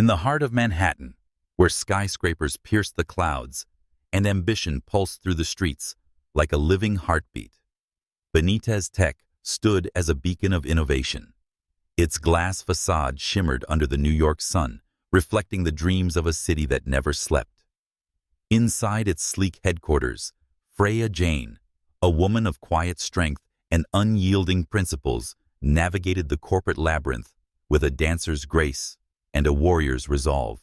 In the heart of Manhattan, where skyscrapers pierced the clouds and ambition pulsed through the streets like a living heartbeat, Benitez Tech stood as a beacon of innovation. Its glass facade shimmered under the New York sun, reflecting the dreams of a city that never slept. Inside its sleek headquarters, Freya Jane, a woman of quiet strength and unyielding principles, navigated the corporate labyrinth with a dancer's grace and a warrior's resolve.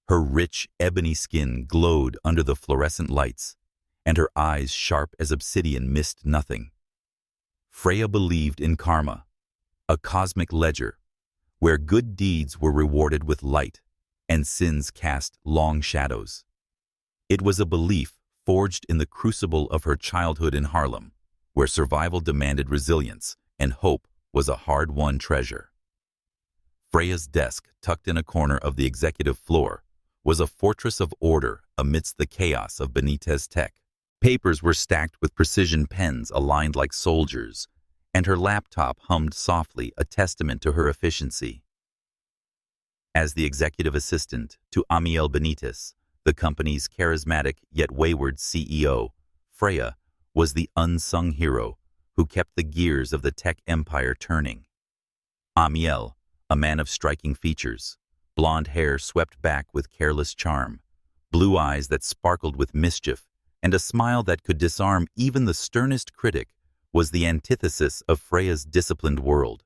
Her rich, ebony skin glowed under the fluorescent lights, and her eyes, sharp as obsidian, missed nothing. Freya believed in karma, a cosmic ledger, where good deeds were rewarded with light and sins cast long shadows. It was a belief forged in the crucible of her childhood in Harlem, where survival demanded resilience and hope was a hard-won treasure. Freya's desk, tucked in a corner of the executive floor, was a fortress of order amidst the chaos of Benitez Tech. Papers were stacked with precision pens aligned like soldiers, and her laptop hummed softly, a testament to her efficiency. As the executive assistant to Amiel Benitez, the company's charismatic yet wayward CEO, Freya was the unsung hero who kept the gears of the tech empire turning. Amiel, a man of striking features, blonde hair swept back with careless charm, blue eyes that sparkled with mischief, and a smile that could disarm even the sternest critic, was the antithesis of Freya's disciplined world.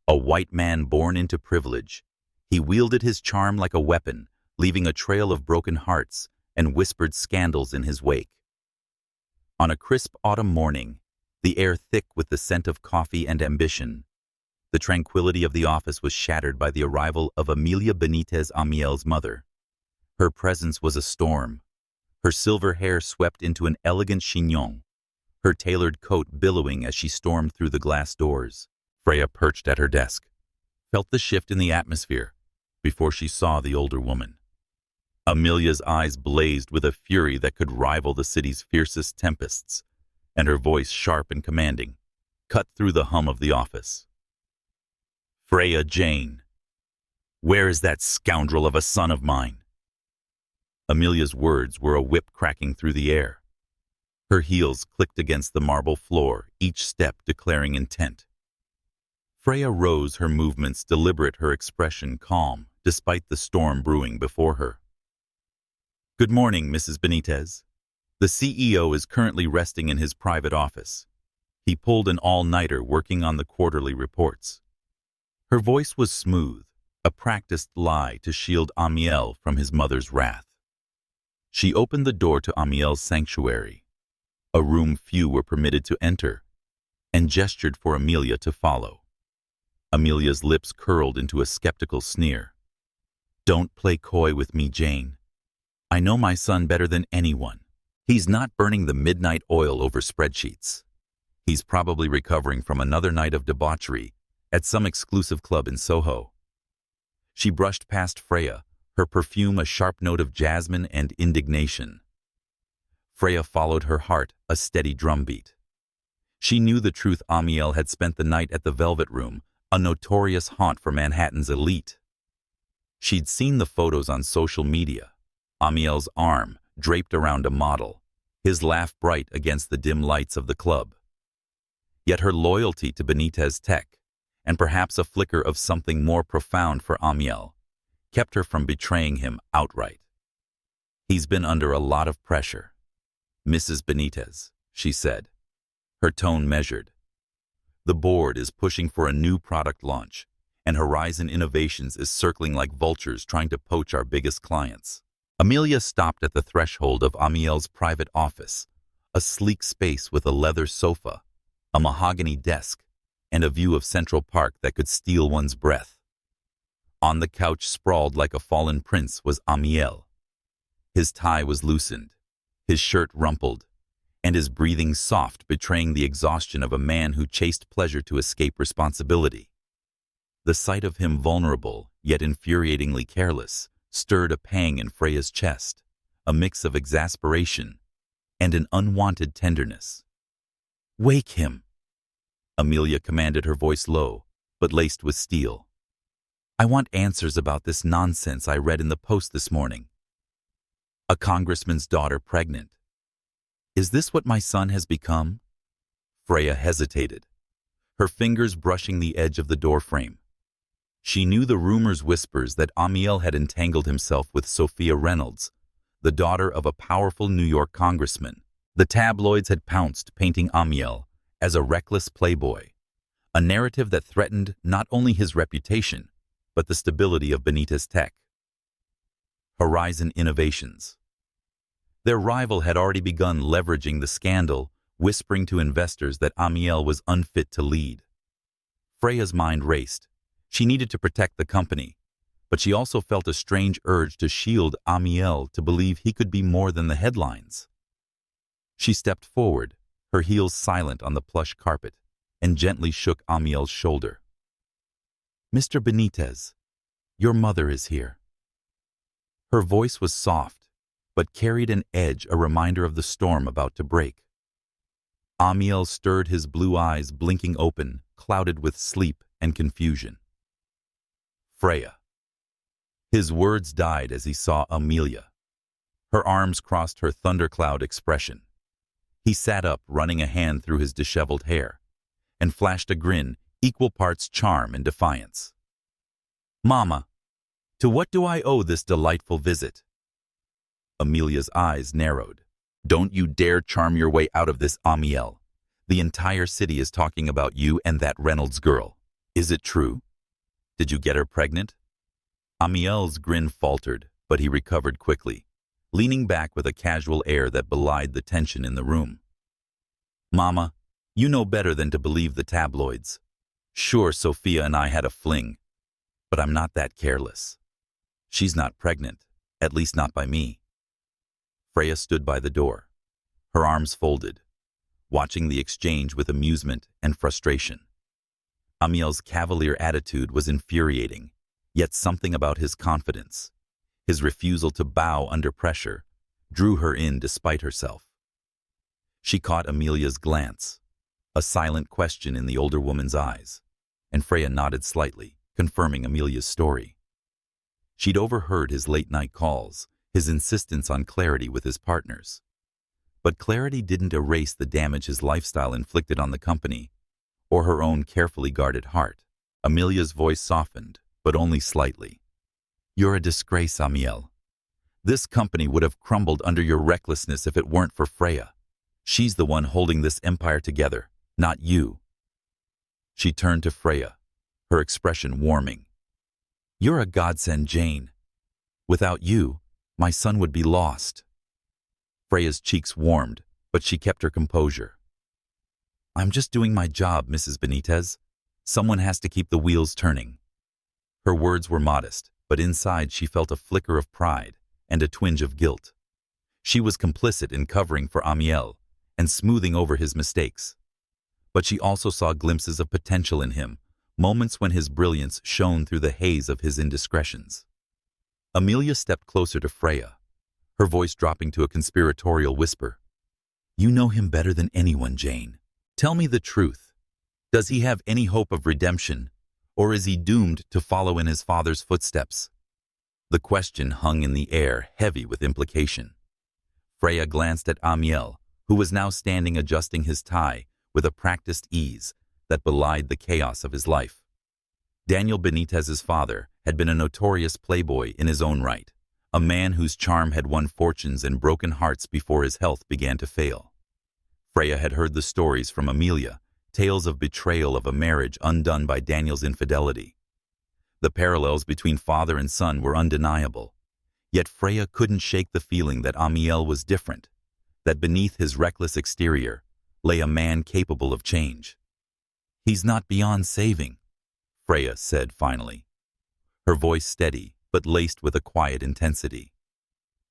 A white man born into privilege, he wielded his charm like a weapon, leaving a trail of broken hearts and whispered scandals in his wake. On a crisp autumn morning, the air thick with the scent of coffee and ambition, the tranquility of the office was shattered by the arrival of Amiel Benitez, Amiel's mother. Her presence was a storm. Her silver hair swept into an elegant chignon, her tailored coat billowing as she stormed through the glass doors. Freya perched at her desk, felt the shift in the atmosphere before she saw the older woman. Amelia's eyes blazed with a fury that could rival the city's fiercest tempests, and her voice, sharp and commanding, cut through the hum of the office. "Freya Jane, where is that scoundrel of a son of mine?" Amelia's words were a whip cracking through the air. Her heels clicked against the marble floor, each step declaring intent. Freya rose, her movements deliberate, her expression calm, despite the storm brewing before her. "Good morning, Mrs. Benitez. The CEO is currently resting in his private office. He pulled an all-nighter working on the quarterly reports." Her voice was smooth, a practiced lie to shield Amiel from his mother's wrath. She opened the door to Amiel's sanctuary, a room few were permitted to enter, and gestured for Amelia to follow. Amelia's lips curled into a skeptical sneer. "Don't play coy with me, Jane. I know my son better than anyone. He's not burning the midnight oil over spreadsheets. He's probably recovering from another night of debauchery at some exclusive club in Soho." She brushed past Freya, her perfume a sharp note of jasmine and indignation. Freya followed her heart, a steady drumbeat. She knew the truth. Amiel had spent the night at the Velvet Room, a notorious haunt for Manhattan's elite. She'd seen the photos on social media, Amiel's arm draped around a model, his laugh bright against the dim lights of the club. Yet her loyalty to Benitez Tech, and perhaps a flicker of something more profound for Amiel, kept her from betraying him outright. "He's been under a lot of pressure, Mrs. Benitez," she said, her tone measured. "The board is pushing for a new product launch, and Horizon Innovations is circling like vultures trying to poach our biggest clients." Amelia stopped at the threshold of Amiel's private office, a sleek space with a leather sofa, a mahogany desk, and a view of Central Park that could steal one's breath. On the couch, sprawled like a fallen prince, was Amiel. His tie was loosened, his shirt rumpled, and his breathing soft, betraying the exhaustion of a man who chased pleasure to escape responsibility. The sight of him, vulnerable yet infuriatingly careless, stirred a pang in Freya's chest, a mix of exasperation and an unwanted tenderness. "Wake him," Amelia commanded, her voice low, but laced with steel. I want answers about this nonsense I read in the Post this morning. A congressman's daughter pregnant. Is this what my son has become? Freya hesitated, her fingers brushing the edge of the doorframe. She knew the rumors whispers that Amiel had entangled himself with Sophia Reynolds, the daughter of a powerful New York congressman. The tabloids had pounced, painting Amiel as a reckless playboy, a narrative that threatened not only his reputation, but the stability of Benitez Tech. Horizon Innovations. Their rival had already begun leveraging the scandal, whispering to investors that Amiel was unfit to lead. Freya's mind raced. She needed to protect the company, but she also felt a strange urge to shield Amiel, to believe he could be more than the headlines. She stepped forward, her heels silent on the plush carpet, and gently shook Amiel's shoulder. Mr. Benitez, your mother is here. Her voice was soft, but carried an edge, a reminder of the storm about to break. Amiel stirred, his blue eyes blinking open, clouded with sleep and confusion. Freya. His words died as he saw Amelia. Her arms crossed her thundercloud expression. He sat up, running a hand through his disheveled hair, and flashed a grin, equal parts charm and defiance. Mama, to what do I owe this delightful visit? Amelia's eyes narrowed. Don't you dare charm your way out of this, Amiel. The entire city is talking about you and that Reynolds girl. Is it true? Did you get her pregnant? Amiel's grin faltered, but he recovered quickly, leaning back with a casual air that belied the tension in the room. Mama, you know better than to believe the tabloids. Sure, Sophia and I had a fling, but I'm not that careless. She's not pregnant, at least not by me. Freya stood by the door, her arms folded, watching the exchange with amusement and frustration. Amiel's cavalier attitude was infuriating, yet something about his confidence, his refusal to bow under pressure, drew her in despite herself. She caught Amelia's glance, a silent question in the older woman's eyes, and Freya nodded slightly, confirming Amelia's story. She'd overheard his late-night calls, his insistence on clarity with his partners. But clarity didn't erase the damage his lifestyle inflicted on the company, or her own carefully guarded heart. Amelia's voice softened, but only slightly. You're a disgrace, Amiel. This company would have crumbled under your recklessness if it weren't for Freya. She's the one holding this empire together, not you. She turned to Freya, her expression warming. You're a godsend, Jane. Without you, my son would be lost. Freya's cheeks warmed, but she kept her composure. I'm just doing my job, Mrs. Benitez. Someone has to keep the wheels turning. Her words were modest, but inside she felt a flicker of pride and a twinge of guilt. She was complicit in covering for Amiel and smoothing over his mistakes. But she also saw glimpses of potential in him, moments when his brilliance shone through the haze of his indiscretions. Amelia stepped closer to Freya, her voice dropping to a conspiratorial whisper. You know him better than anyone, Jane. Tell me the truth. Does he have any hope of redemption, or is he doomed to follow in his father's footsteps? The question hung in the air, heavy with implication. Freya glanced at Amiel, who was now standing adjusting his tie with a practiced ease that belied the chaos of his life. Daniel Benitez's father had been a notorious playboy in his own right, a man whose charm had won fortunes and broken hearts before his health began to fail. Freya had heard the stories from Amelia, tales of betrayal of a marriage undone by Daniel's infidelity. The parallels between father and son were undeniable, yet Freya couldn't shake the feeling that Amiel was different, that beneath his reckless exterior lay a man capable of change. He's not beyond saving, Freya said finally, her voice steady but laced with a quiet intensity.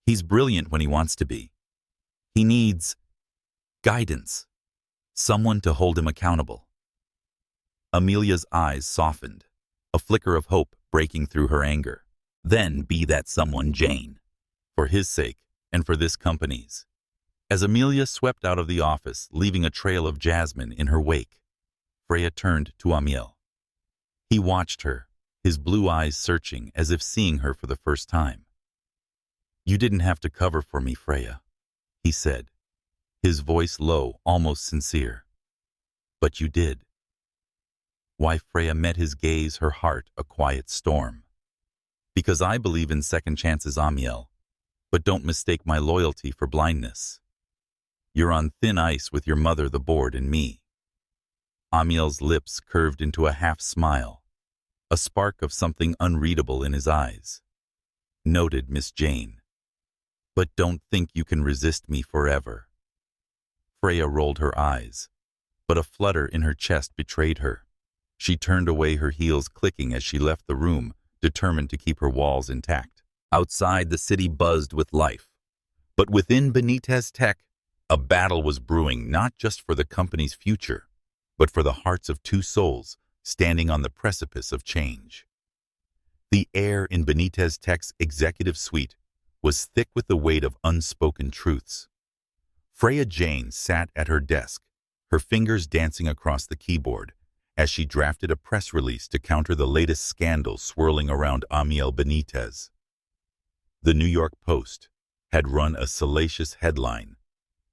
He's brilliant when he wants to be. He needs guidance, someone to hold him accountable. Amelia's eyes softened, a flicker of hope breaking through her anger. Then be that someone, Jane, for his sake and for this company's. As Amelia swept out of the office, leaving a trail of jasmine in her wake, Freya turned to Amiel. He watched her, his blue eyes searching as if seeing her for the first time. "You didn't have to cover for me, Freya," he said, his voice low, almost sincere. "But you did." Why Freya met his gaze, her heart a quiet storm. "Because I believe in second chances, Amiel, but don't mistake my loyalty for blindness. You're on thin ice with your mother, the board, and me." Amiel's lips curved into a half-smile, a spark of something unreadable in his eyes. "Noted, Miss Jane. But don't think you can resist me forever." Freya rolled her eyes, but a flutter in her chest betrayed her. She turned away, her heels clicking as she left the room, determined to keep her walls intact. Outside, the city buzzed with life. But within Benitez Tech, a battle was brewing, not just for the company's future, but for the hearts of two souls standing on the precipice of change. The air in Benitez Tech's executive suite was thick with the weight of unspoken truths. Freya Jane sat at her desk, her fingers dancing across the keyboard, as she drafted a press release to counter the latest scandal swirling around Amiel Benitez. The New York Post had run a salacious headline: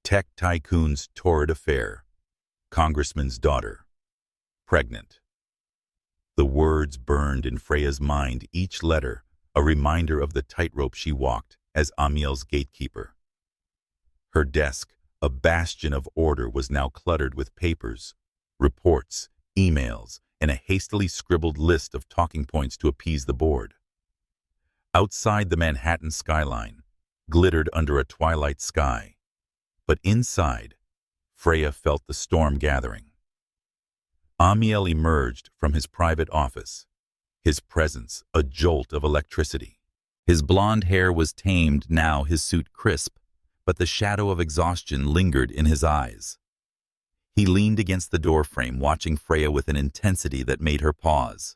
"Tech Tycoon's Torrid Affair, Congressman's Daughter, Pregnant." The words burned in Freya's mind, each letter a reminder of the tightrope she walked as Amiel's gatekeeper. Her desk, a bastion of order, was now cluttered with papers, reports, emails, and a hastily scribbled list of talking points to appease the board. Outside, the Manhattan skyline glittered under a twilight sky, but inside, Freya felt the storm gathering. Amiel emerged from his private office, his presence a jolt of electricity. His blonde hair was tamed now, his suit crisp, but the shadow of exhaustion lingered in his eyes. He leaned against the doorframe, watching Freya with an intensity that made her pause.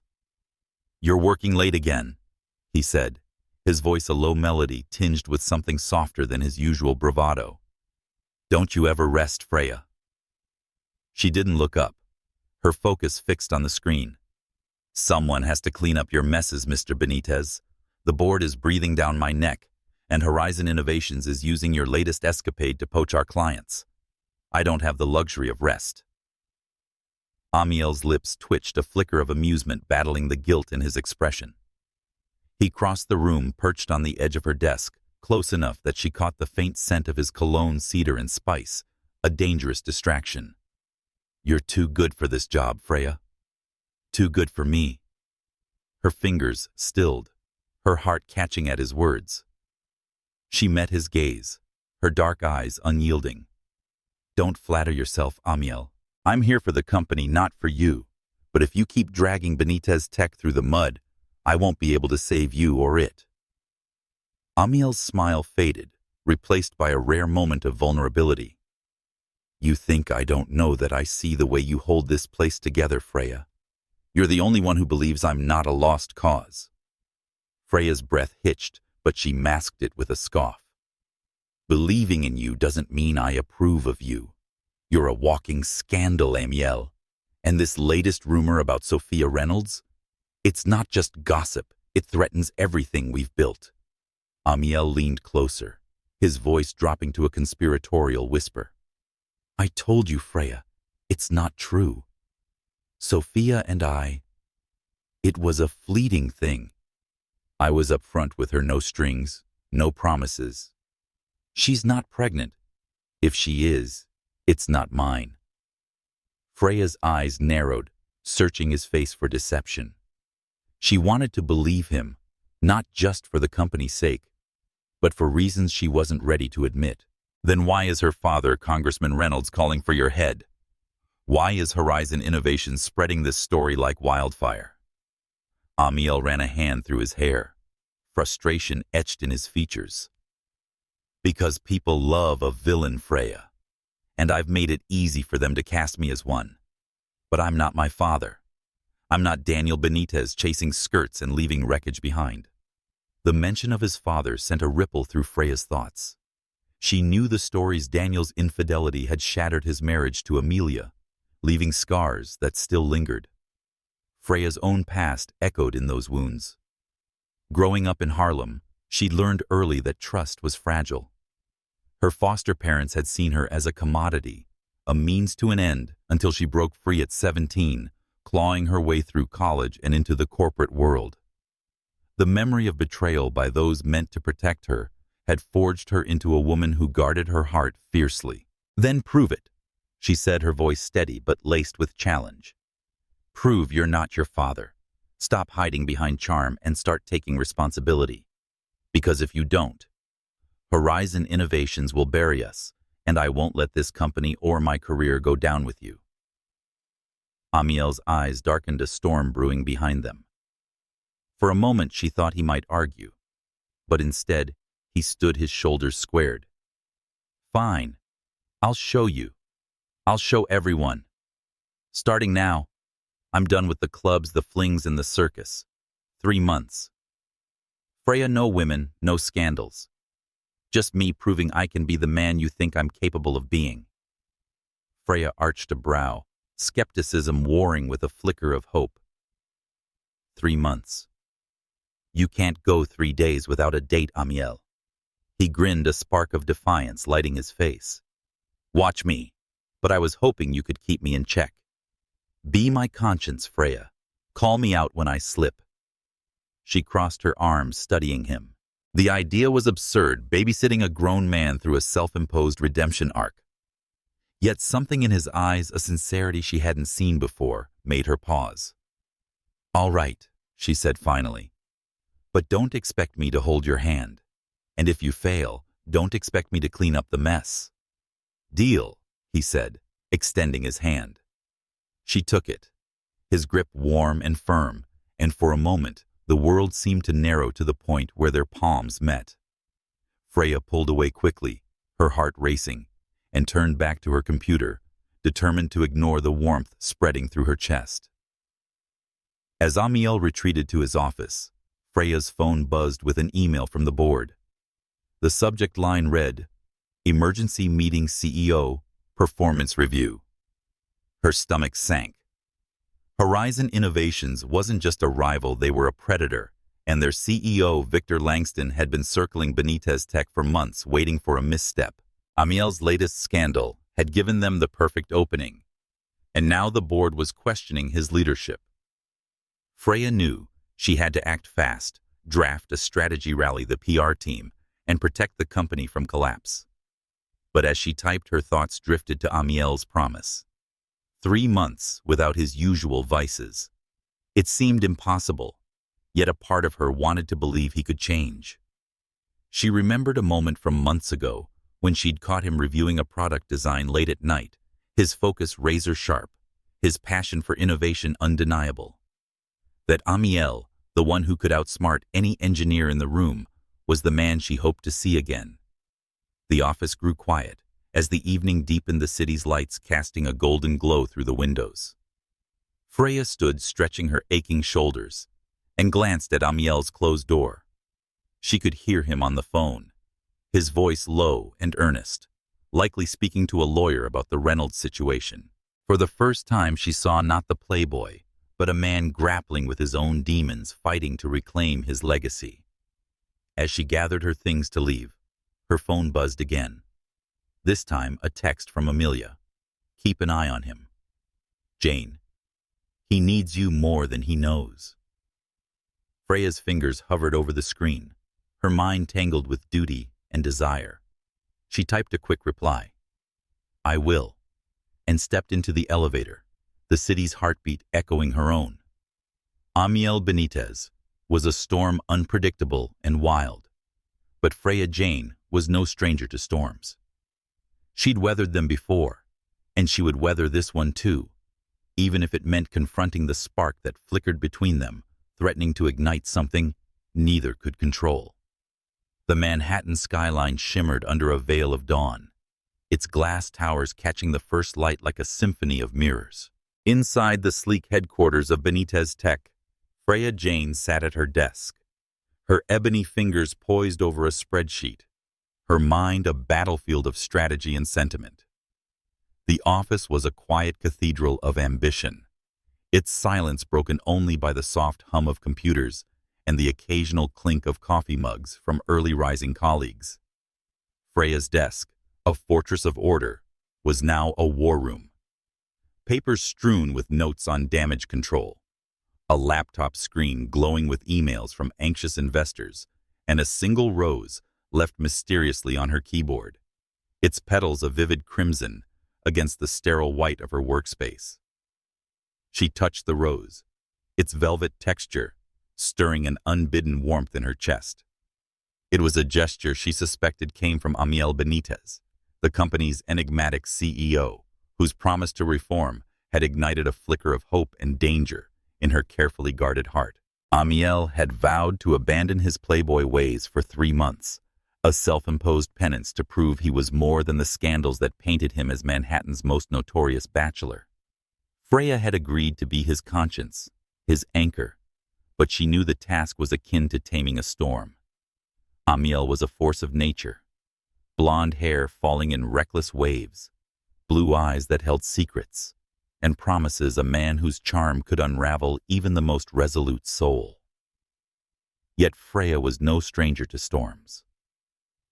"You're working late again," he said, his voice a low melody tinged with something softer than his usual bravado. "Don't you ever rest, Freya?" She didn't look up, her focus fixed on the screen. "Someone has to clean up your messes, Mr. Benitez. The board is breathing down my neck, and Horizon Innovations is using your latest escapade to poach our clients. I don't have the luxury of rest." Amiel's lips twitched, a flicker of amusement battling the guilt in his expression. He crossed the room, perched on the edge of her desk, close enough that she caught the faint scent of his cologne, cedar, and spice, a dangerous distraction. "You're too good for this job, Freya. Too good for me." Her fingers stilled, her heart catching at his words. She met his gaze, her dark eyes unyielding. "Don't flatter yourself, Amiel. I'm here for the company, not for you. But if you keep dragging Benitez Tech through the mud, I won't be able to save you or it." Amiel's smile faded, replaced by a rare moment of vulnerability. "You think I don't know that I see the way you hold this place together, Freya. You're the only one who believes I'm not a lost cause." Freya's breath hitched, but she masked it with a scoff. "Believing in you doesn't mean I approve of you. You're a walking scandal, Amiel. And this latest rumor about Sophia Reynolds? It's not just gossip, it threatens everything we've built." Amiel leaned closer, his voice dropping to a conspiratorial whisper. "I told you, Freya, it's not true. Sophia and it was a fleeting thing. I was upfront with her, no strings, no promises. She's not pregnant. If she is, it's not mine." Freya's eyes narrowed, searching his face for deception. She wanted to believe him, not just for the company's sake, but for reasons she wasn't ready to admit. Then why is her father, Congressman Reynolds, calling for your head? Why is Horizon Innovations spreading this story like wildfire? Amiel ran a hand through his hair, frustration etched in his features. "Because people love a villain, Freya, and I've made it easy for them to cast me as one. But I'm not my father. I'm not Daniel Benitez chasing skirts and leaving wreckage behind." The mention of his father sent a ripple through Freya's thoughts. She knew the stories Daniel's infidelity had shattered his marriage to Amelia, leaving scars that still lingered. Freya's own past echoed in those wounds. Growing up in Harlem, she'd learned early that trust was fragile. Her foster parents had seen her as a commodity, a means to an end, until she broke free at 17, clawing her way through college and into the corporate world. The memory of betrayal by those meant to protect her had forged her into a woman who guarded her heart fiercely. "Then prove it," she said, her voice steady but laced with challenge. "Prove you're not your father. Stop hiding behind charm and start taking responsibility. Because if you don't, Horizon Innovations will bury us, and I won't let this company or my career go down with you." Amiel's eyes darkened, a storm brewing behind them. For a moment she thought he might argue, but instead he stood, his shoulders squared. "Fine. I'll show you. I'll show everyone. Starting now, I'm done with the clubs, the flings, and the circus. 3 months. Freya, no women, no scandals. Just me proving I can be the man you think I'm capable of being." Freya arched a brow, skepticism warring with a flicker of hope. 3 months. You can't go 3 days without a date, Amiel. He grinned, a spark of defiance lighting his face. "Watch me, but I was hoping you could keep me in check. Be my conscience, Freya. Call me out when I slip." She crossed her arms, studying him. The idea was absurd, babysitting a grown man through a self-imposed redemption arc. Yet something in his eyes, a sincerity she hadn't seen before, made her pause. "All right," she said finally. "But don't expect me to hold your hand. And if you fail, don't expect me to clean up the mess." "Deal," he said, extending his hand. She took it, his grip warm and firm, and for a moment the world seemed to narrow to the point where their palms met. Freya pulled away quickly, her heart racing, and turned back to her computer, determined to ignore the warmth spreading through her chest. As Amiel retreated to his office, Freya's phone buzzed with an email from the board. The subject line read, "Emergency Meeting CEO, Performance Review." Her stomach sank. Horizon Innovations wasn't just a rival, they were a predator, and their CEO, Victor Langston, had been circling Benitez Tech for months, waiting for a misstep. Amiel's latest scandal had given them the perfect opening, and now the board was questioning his leadership. Freya knew she had to act fast, draft a strategy, rally the PR team, and protect the company from collapse. But as she typed, her thoughts drifted to Amiel's promise. 3 months without his usual vices. It seemed impossible, yet a part of her wanted to believe he could change. She remembered a moment from months ago when she'd caught him reviewing a product design late at night, his focus razor sharp, his passion for innovation undeniable. That Amiel, the one who could outsmart any engineer in the room, was the man she hoped to see again. The office grew quiet as the evening deepened, the city's lights casting a golden glow through the windows. Freya stood stretching her aching shoulders and glanced at Amiel's closed door. She could hear him on the phone, his voice low and earnest, likely speaking to a lawyer about the Reynolds situation. For the first time she saw not the playboy, but a man grappling with his own demons, fighting to reclaim his legacy. As she gathered her things to leave, her phone buzzed again. This time a text from Amelia. "Keep an eye on him. Jane. He needs you more than he knows." Freya's fingers hovered over the screen, her mind tangled with duty and desire. She typed a quick reply, "I will," and stepped into the elevator, the city's heartbeat echoing her own. Amiel Benitez was a storm, unpredictable and wild, but Freya Jane was no stranger to storms. She'd weathered them before, and she would weather this one too, even if it meant confronting the spark that flickered between them, threatening to ignite something neither could control. The Manhattan skyline shimmered under a veil of dawn, its glass towers catching the first light like a symphony of mirrors. Inside the sleek headquarters of Benitez Tech, Freya Jane sat at her desk, her ebony fingers poised over a spreadsheet, her mind a battlefield of strategy and sentiment. The office was a quiet cathedral of ambition, its silence broken only by the soft hum of computers and the occasional clink of coffee mugs from early rising colleagues. Freya's desk, a fortress of order, was now a war room. Papers strewn with notes on damage control, a laptop screen glowing with emails from anxious investors, and a single rose left mysteriously on her keyboard, its petals a vivid crimson against the sterile white of her workspace. She touched the rose, its velvet texture stirring an unbidden warmth in her chest. It was a gesture she suspected came from Amiel Benitez, the company's enigmatic CEO, whose promise to reform had ignited a flicker of hope and danger in her carefully guarded heart. Amiel had vowed to abandon his playboy ways for 3 months, a self-imposed penance to prove he was more than the scandals that painted him as Manhattan's most notorious bachelor. Freya had agreed to be his conscience, his anchor, but she knew the task was akin to taming a storm. Amiel was a force of nature, blonde hair falling in reckless waves, blue eyes that held secrets, and promises a man whose charm could unravel even the most resolute soul. Yet Freya was no stranger to storms.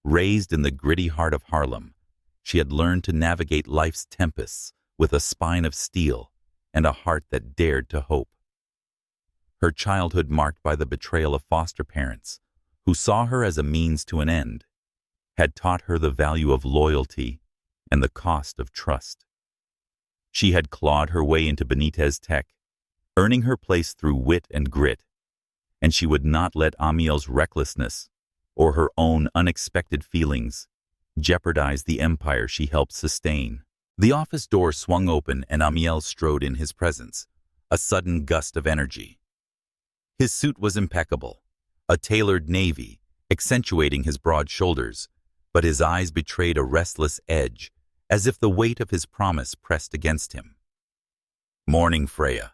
Raised in the gritty heart of Harlem, she had learned to navigate life's tempests with a spine of steel and a heart that dared to hope. Her childhood marked by the betrayal of foster parents, who saw her as a means to an end, had taught her the value of loyalty and the cost of trust. She had clawed her way into Benitez Tech, earning her place through wit and grit, and she would not let Amiel's recklessness or her own unexpected feelings jeopardize the empire she helped sustain. The office door swung open and Amiel strode in his presence, a sudden gust of energy. His suit was impeccable, a tailored navy, accentuating his broad shoulders, but his eyes betrayed a restless edge, as if the weight of his promise pressed against him. "Morning, Freya,"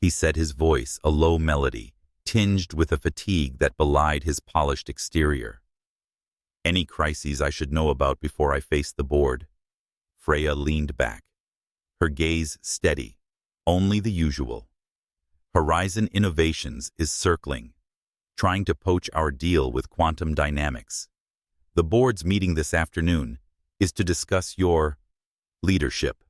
he said, his voice a low melody, tinged with a fatigue that belied his polished exterior. "Any crises I should know about before I face the board?" Freya leaned back, her gaze steady, only the usual. "Horizon Innovations is circling, trying to poach our deal with quantum dynamics. The board's meeting this afternoon is to discuss your leadership."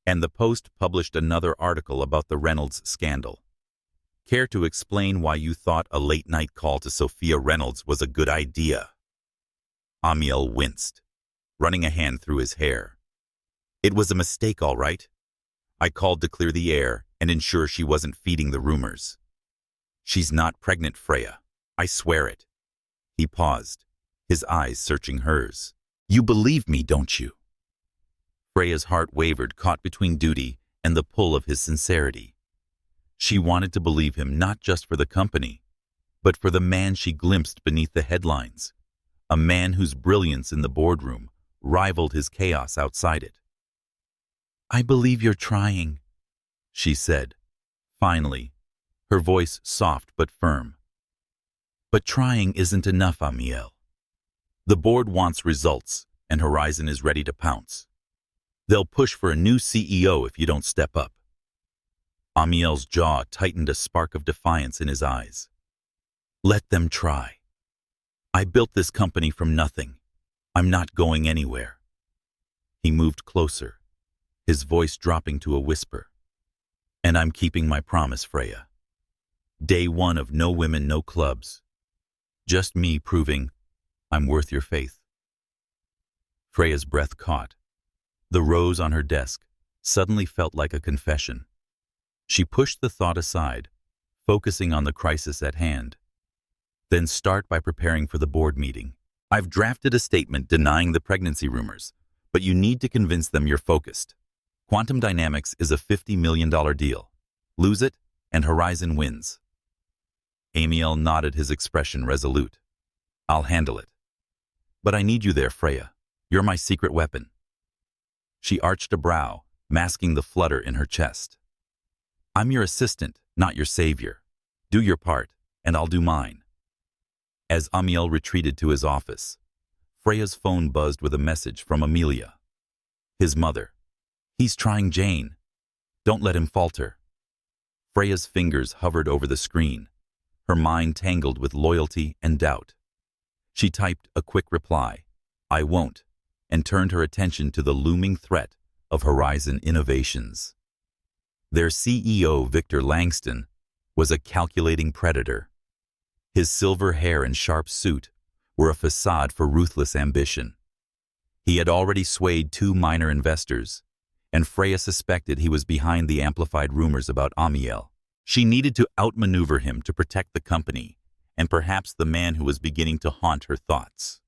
And the Post published another article about the Reynolds scandal. "Care to explain why you thought a late-night call to Sophia Reynolds was a good idea?" Amiel winced, running a hand through his hair. "It was a mistake, all right. I called to clear the air and ensure she wasn't feeding the rumors. She's not pregnant, Freya. I swear it." He paused, his eyes searching hers. "You believe me, don't you?" Freya's heart wavered, caught between duty and the pull of his sincerity. She wanted to believe him not just for the company, but for the man she glimpsed beneath the headlines, a man whose brilliance in the boardroom rivaled his chaos outside it. "I believe you're trying," she said, finally, her voice soft but firm. "But trying isn't enough, Amiel. The board wants results, and Horizon is ready to pounce. They'll push for a new CEO if you don't step up." Amiel's jaw tightened, a spark of defiance in his eyes. "Let them try. I built this company from nothing. I'm not going anywhere." He moved closer, his voice dropping to a whisper. "And I'm keeping my promise, Freya. Day 1 of no women, no clubs. Just me proving I'm worth your faith." Freya's breath caught. The rose on her desk suddenly felt like a confession. She pushed the thought aside, focusing on the crisis at hand. "Then start by preparing for the board meeting. I've drafted a statement denying the pregnancy rumors, but you need to convince them you're focused. Quantum Dynamics is a $50 million deal. Lose it, and Horizon wins." Amiel nodded, his expression resolute. "I'll handle it. But I need you there, Freya. You're my secret weapon." She arched a brow, masking the flutter in her chest. "I'm your assistant, not your savior. Do your part, and I'll do mine." As Amiel retreated to his office, Freya's phone buzzed with a message from Amelia. His mother. "He's trying Jane. Don't let him falter." Freya's fingers hovered over the screen, her mind tangled with loyalty and doubt. She typed a quick reply, "I won't," and turned her attention to the looming threat of Horizon Innovations. Their CEO, Victor Langston, was a calculating predator. His silver hair and sharp suit were a facade for ruthless ambition. He had already swayed 2 minor investors, and Freya suspected he was behind the amplified rumors about Amiel. She needed to outmaneuver him to protect the company, and perhaps the man who was beginning to haunt her thoughts.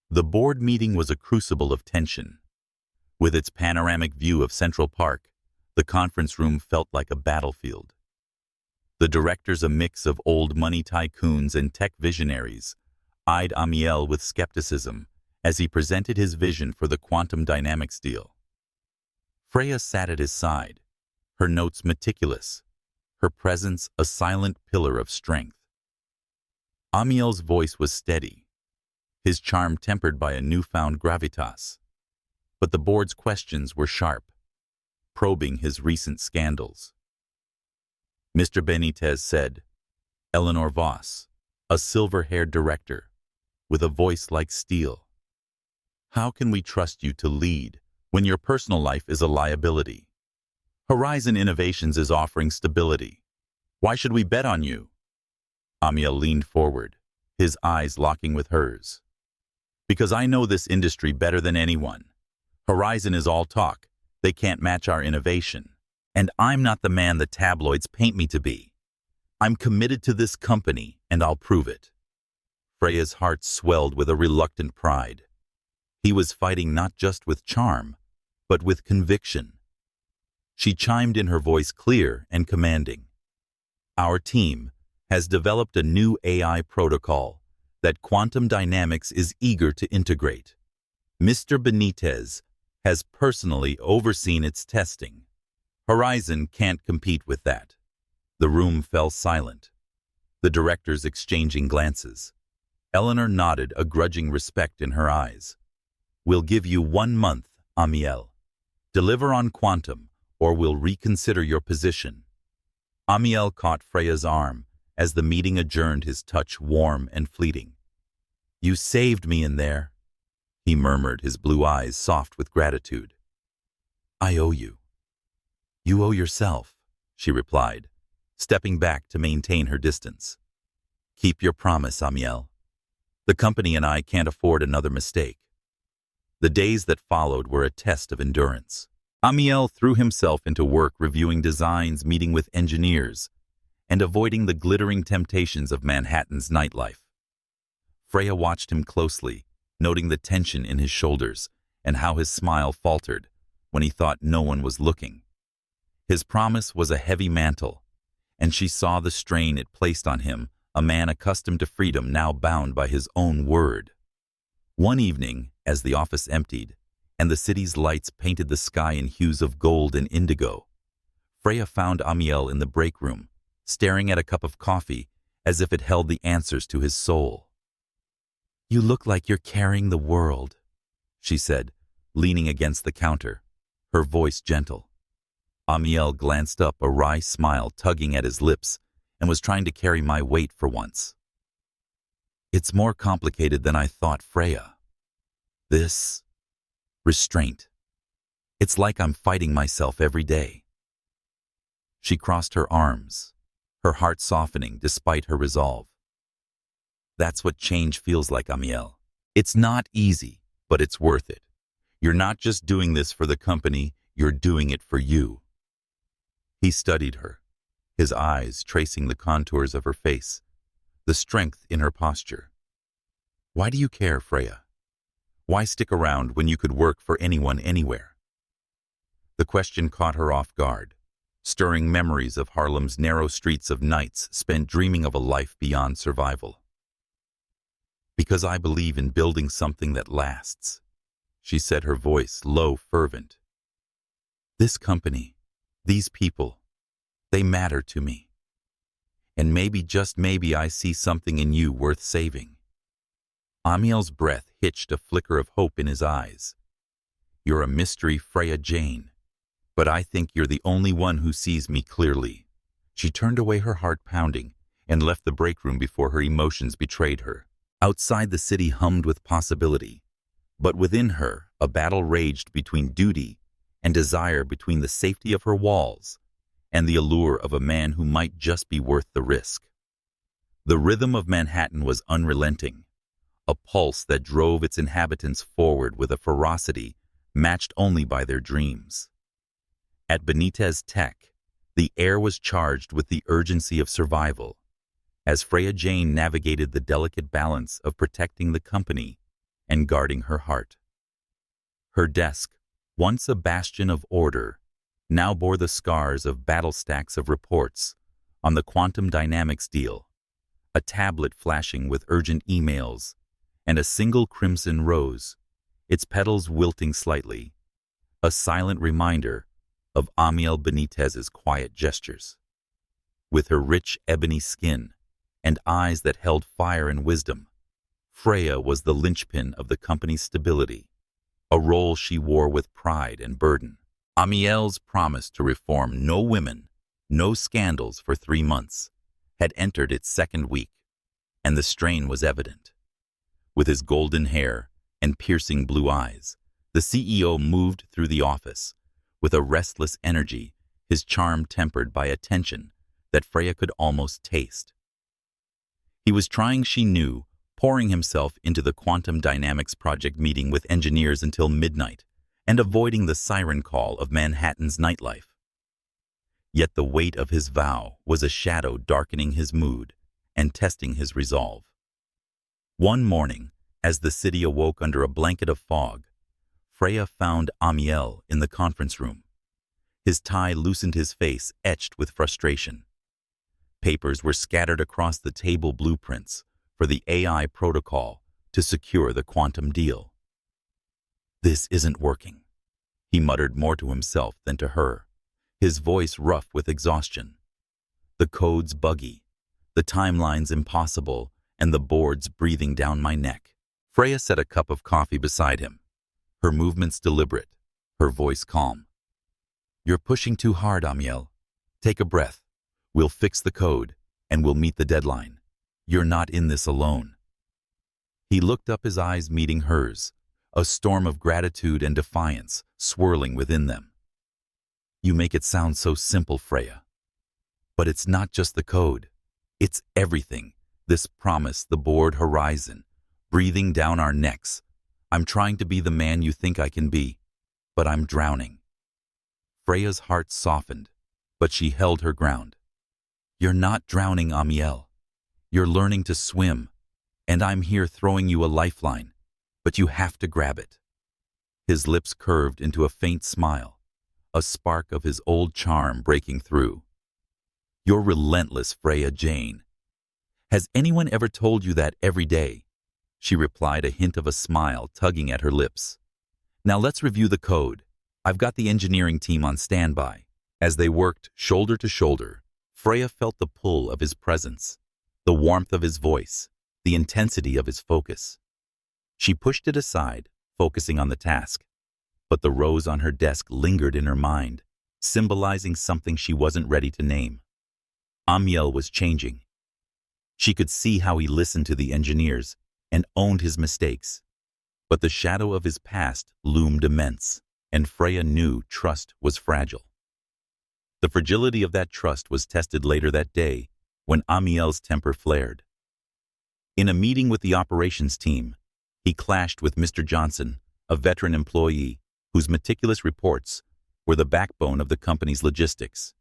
The board meeting was a crucible of tension. With its panoramic view of Central Park, the conference room felt like a battlefield. The directors, a mix of old money tycoons and tech visionaries, eyed Amiel with skepticism as he presented his vision for the quantum dynamics deal. Freya sat at his side, her notes meticulous, her presence a silent pillar of strength. Amiel's voice was steady, his charm tempered by a newfound gravitas. But the board's questions were sharp, probing his recent scandals. Mr. Benitez said, "Eleanor Voss, a silver-haired director, with a voice like steel. How can we trust you to lead when your personal life is a liability? Horizon Innovations is offering stability. Why should we bet on you?" Amiel leaned forward, his eyes locking with hers. "Because I know this industry better than anyone. Horizon is all talk. They can't match our innovation. And I'm not the man the tabloids paint me to be. I'm committed to this company, and I'll prove it." Freya's heart swelled with a reluctant pride. He was fighting not just with charm, but with conviction. She chimed in, her voice clear and commanding. "Our team has developed a new AI protocol that quantum dynamics is eager to integrate. Mr. Benitez has personally overseen its testing. Horizon can't compete with that." The room fell silent, the directors exchanging glances. Eleanor nodded, a grudging respect in her eyes. "We'll give you 1 month, Amiel. Deliver on quantum, or we'll reconsider your position." Amiel caught Freya's arm as the meeting adjourned, his touch warm and fleeting. "You saved me in there," he murmured, his blue eyes soft with gratitude. "I owe you." "You owe yourself," she replied, stepping back to maintain her distance. "Keep your promise, Amiel. The company and I can't afford another mistake." The days that followed were a test of endurance. Amiel threw himself into work, reviewing designs, meeting with engineers, and avoiding the glittering temptations of Manhattan's nightlife. Freya watched him closely, noting the tension in his shoulders and how his smile faltered when he thought no one was looking. His promise was a heavy mantle, and she saw the strain it placed on him, a man accustomed to freedom now bound by his own word. One evening, as the office emptied, and the city's lights painted the sky in hues of gold and indigo, Freya found Amiel in the break room, staring at a cup of coffee as if it held the answers to his soul. "You look like you're carrying the world," she said, leaning against the counter, her voice gentle. Amiel glanced up, a wry smile tugging at his lips, and was trying to carry my weight for once. "It's more complicated than I thought, Freya. This restraint. It's like I'm fighting myself every day." She crossed her arms, her heart softening despite her resolve. "That's what change feels like, Amiel. It's not easy, but it's worth it. You're not just doing this for the company, you're doing it for you." He studied her, his eyes tracing the contours of her face, the strength in her posture. "Why do you care, Freya? Why stick around when you could work for anyone anywhere?" The question caught her off guard, stirring memories of Harlem's narrow streets of nights spent dreaming of a life beyond survival. "Because I believe in building something that lasts," she said, her voice low, fervent. "This company, these people, they matter to me. And maybe, just maybe, I see something in you worth saving." Amiel's breath hitched, a flicker of hope in his eyes. "You're a mystery, Freya Jane, but I think you're the only one who sees me clearly." She turned away, her heart pounding, and left the break room before her emotions betrayed her. Outside, the city hummed with possibility, but within her, a battle raged between duty and desire, between the safety of her walls and the allure of a man who might just be worth the risk. The rhythm of Manhattan was unrelenting, a pulse that drove its inhabitants forward with a ferocity matched only by their dreams. At Benitez Tech, the air was charged with the urgency of survival, as Freya Jane navigated the delicate balance of protecting the company and guarding her heart. Her desk, once a bastion of order, now bore the scars of battle stacks of reports on the quantum dynamics deal, a tablet flashing with urgent emails, and a single crimson rose, its petals wilting slightly, a silent reminder of Amiel Benitez's quiet gestures. With her rich ebony skin and eyes that held fire and wisdom, Freya was the linchpin of the company's stability, a role she wore with pride and burden. Amiel's promise to reform no women, no scandals for 3 months had entered its second week, and the strain was evident. With his golden hair and piercing blue eyes, the CEO moved through the office with a restless energy, his charm tempered by a tension that Freya could almost taste. He was trying, she knew, pouring himself into the quantum dynamics project, meeting with engineers until midnight and avoiding the siren call of Manhattan's nightlife. Yet the weight of his vow was a shadow darkening his mood and testing his resolve. One morning, as the city awoke under a blanket of fog, Freya found Amiel in the conference room. His tie loosened, his face etched with frustration. Papers were scattered across the table, blueprints for the AI protocol to secure the quantum deal. "This isn't working," he muttered, more to himself than to her, his voice rough with exhaustion. "The code's buggy, the timeline's impossible, and the board's breathing down my neck." Freya set a cup of coffee beside him, her movements deliberate, her voice calm. "You're pushing too hard, Amiel. Take a breath. We'll fix the code, and we'll meet the deadline. You're not in this alone." He looked up, his eyes meeting hers, a storm of gratitude and defiance swirling within them. "You make it sound so simple, Freya. But it's not just the code. It's everything. This promise, the board horizon, breathing down our necks. I'm trying to be the man you think I can be, but I'm drowning." Freya's heart softened, but she held her ground. "You're not drowning, Amiel. You're learning to swim, and I'm here throwing you a lifeline, but you have to grab it." His lips curved into a faint smile, a spark of his old charm breaking through. "You're relentless, Freya Jane. Has anyone ever told you that every day?" She replied, a hint of a smile tugging at her lips. "Now let's review the code. I've got the engineering team on standby." As they worked shoulder to shoulder, Freya felt the pull of his presence, the warmth of his voice, the intensity of his focus. She pushed it aside, focusing on the task, but the rose on her desk lingered in her mind, symbolizing something she wasn't ready to name. Amiel was changing. She could see how he listened to the engineers and owned his mistakes, but the shadow of his past loomed immense, and Freya knew trust was fragile. The fragility of that trust was tested later that day when Amiel's temper flared. In a meeting with the operations team, he clashed with Mr. Johnson, a veteran employee whose meticulous reports were the backbone of the company's logistics.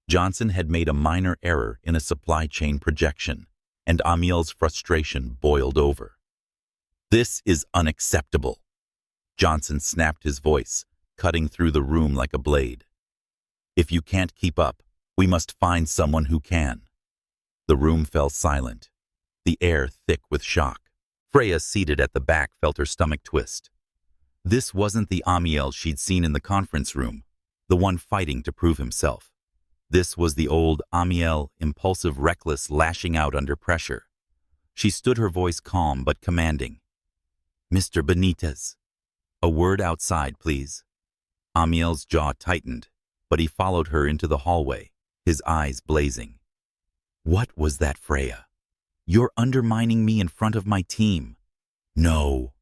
Johnson had made a minor error in a supply chain projection, and Amiel's frustration boiled over. "This is unacceptable." Johnson snapped, his voice cutting through the room like a blade. "If you can't keep up, we must find someone who can." The room fell silent, the air thick with shock. Freya, seated at the back, felt her stomach twist. This wasn't the Amiel she'd seen in the conference room, the one fighting to prove himself. This was the old Amiel, impulsive, reckless, lashing out under pressure. She stood, her voice calm but commanding. "Mr. Benitez, a word outside, please." Amiel's jaw tightened, but he followed her into the hallway, his eyes blazing. "What was that, Freya? You're undermining me in front of my team." "No,"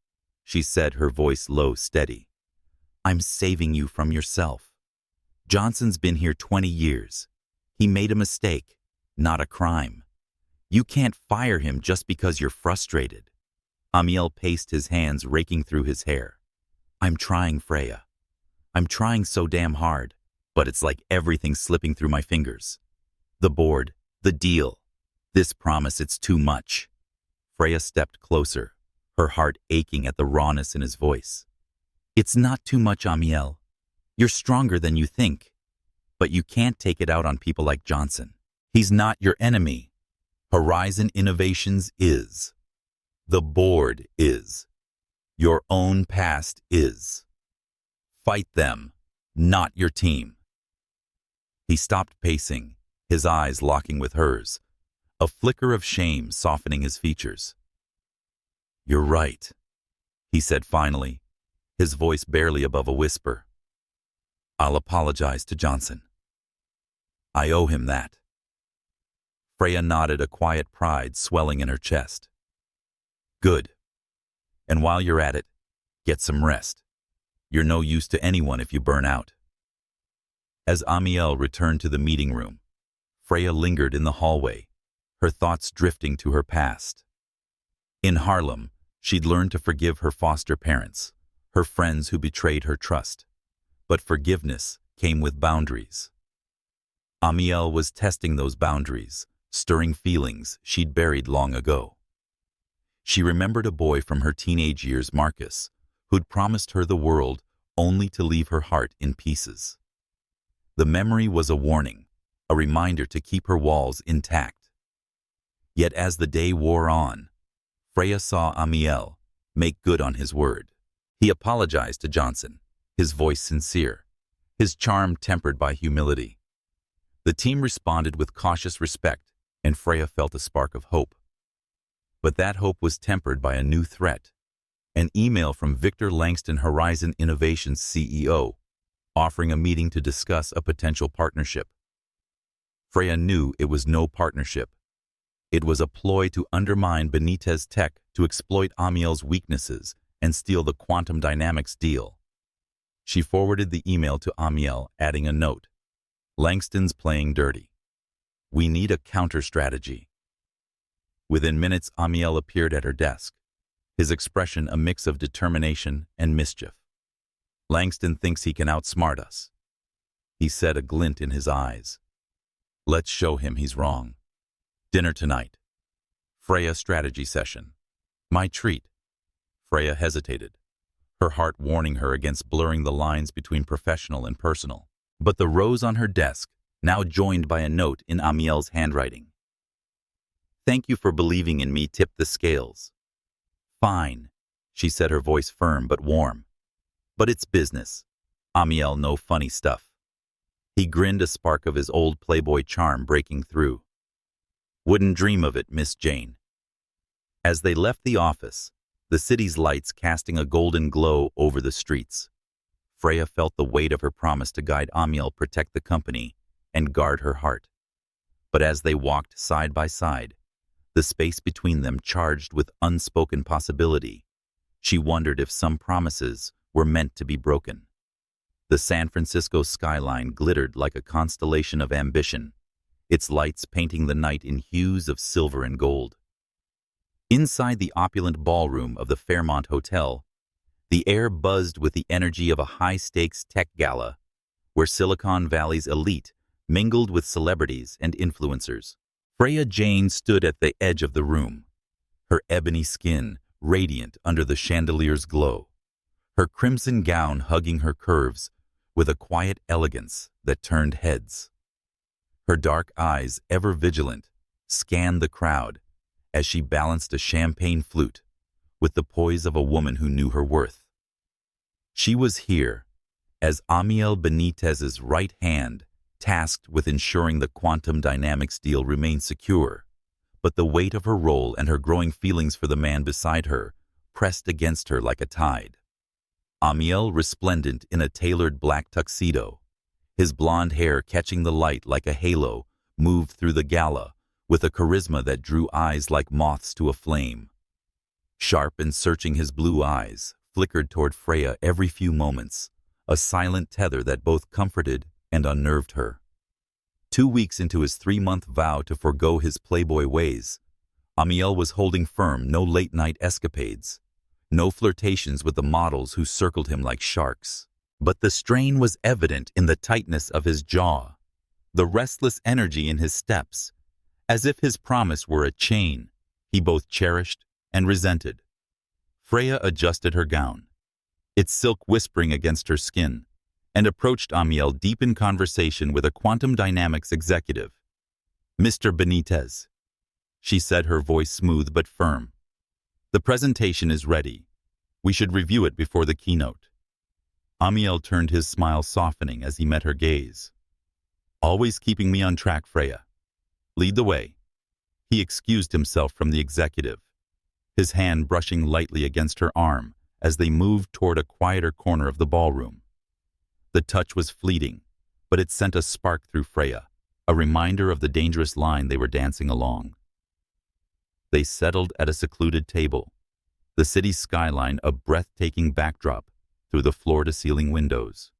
she said, her voice low, steady. "I'm saving you from yourself. Johnson's been here 20 years. He made a mistake, not a crime. You can't fire him just because you're frustrated." Amiel paced, his hands raking through his hair. "I'm trying, Freya. I'm trying so damn hard, but it's like everything's slipping through my fingers. The board, the deal, this promise, it's too much." Freya stepped closer, her heart aching at the rawness in his voice. "It's not too much, Amiel. You're stronger than you think. But you can't take it out on people like Johnson. He's not your enemy. Horizon Innovations is. The board is. Your own past is. Fight them, not your team." He stopped pacing, his eyes locking with hers, a flicker of shame softening his features. "You're right," he said finally, his voice barely above a whisper. "I'll apologize to Johnson. I owe him that." Freya nodded, a quiet pride swelling in her chest. "Good. And while you're at it, get some rest. You're no use to anyone if you burn out." As Amiel returned to the meeting room, Freya lingered in the hallway, her thoughts drifting to her past. In Harlem, she'd learned to forgive her foster parents, her friends who betrayed her trust. But forgiveness came with boundaries. Amiel was testing those boundaries, stirring feelings she'd buried long ago. She remembered a boy from her teenage years, Marcus, who'd promised her the world only to leave her heart in pieces. The memory was a warning, a reminder to keep her walls intact. Yet as the day wore on, Freya saw Amiel make good on his word. He apologized to Johnson, his voice sincere, his charm tempered by humility. The team responded with cautious respect, and Freya felt a spark of hope. But that hope was tempered by a new threat, an email from Victor Langston, Horizon Innovations CEO, offering a meeting to discuss a potential partnership. Freya knew it was no partnership. It was a ploy to undermine Benitez Tech, to exploit Amiel's weaknesses and steal the quantum dynamics deal. She forwarded the email to Amiel, adding a note. "Langston's playing dirty. We need a counter-strategy." Within minutes, Amiel appeared at her desk, his expression a mix of determination and mischief. "Langston thinks he can outsmart us," he said, a glint in his eyes. "Let's show him he's wrong. Dinner tonight. Freya strategy session. My treat." Freya hesitated, her heart warning her against blurring the lines between professional and personal. But the rose on her desk, now joined by a note in Amiel's handwriting. "Thank you for believing in me," tipped the scales. "Fine," she said, her voice firm but warm. "But it's business. Amiel, no funny stuff." He grinned, a spark of his old playboy charm breaking through. "Wouldn't dream of it, Miss Jane." As they left the office, the city's lights casting a golden glow over the streets, Freya felt the weight of her promise to guide Amiel, protect the company, and guard her heart. But as they walked side by side, the space between them charged with unspoken possibility, she wondered if some promises were meant to be broken. The San Francisco skyline glittered like a constellation of ambition, its lights painting the night in hues of silver and gold. Inside the opulent ballroom of the Fairmont Hotel, the air buzzed with the energy of a high-stakes tech gala, where Silicon Valley's elite mingled with celebrities and influencers. Freya Jane stood at the edge of the room, her ebony skin radiant under the chandelier's glow, her crimson gown hugging her curves with a quiet elegance that turned heads. Her dark eyes, ever vigilant, scanned the crowd as she balanced a champagne flute with the poise of a woman who knew her worth. She was here as Amiel Benitez's right hand, tasked with ensuring the quantum dynamics deal remained secure, but the weight of her role and her growing feelings for the man beside her pressed against her like a tide. Amiel, resplendent in a tailored black tuxedo, His blonde hair catching the light like a halo moved through the gala with a charisma that drew eyes like moths to a flame. Sharp and searching, his blue eyes flickered toward Freya every few moments, a silent tether that both comforted and unnerved her. 2 weeks into his 3-month vow to forgo his playboy ways, Amiel was holding firm. No late-night escapades, no flirtations with the models who circled him like sharks. But the strain was evident in the tightness of his jaw, the restless energy in his steps, as if his promise were a chain he both cherished and resented. Freya adjusted her gown, its silk whispering against her skin, and approached Amiel deep in conversation with a quantum dynamics executive. "Mr. Benitez," she said, her voice smooth but firm. "The presentation is ready. We should review it before the keynote." Amiel turned, his smile softening as he met her gaze. "Always keeping me on track, Freya. Lead the way." He excused himself from the executive, his hand brushing lightly against her arm as they moved toward a quieter corner of the ballroom. The touch was fleeting, but it sent a spark through Freya, a reminder of the dangerous line they were dancing along. They settled at a secluded table, the city skyline a breathtaking backdrop through the floor-to-ceiling windows.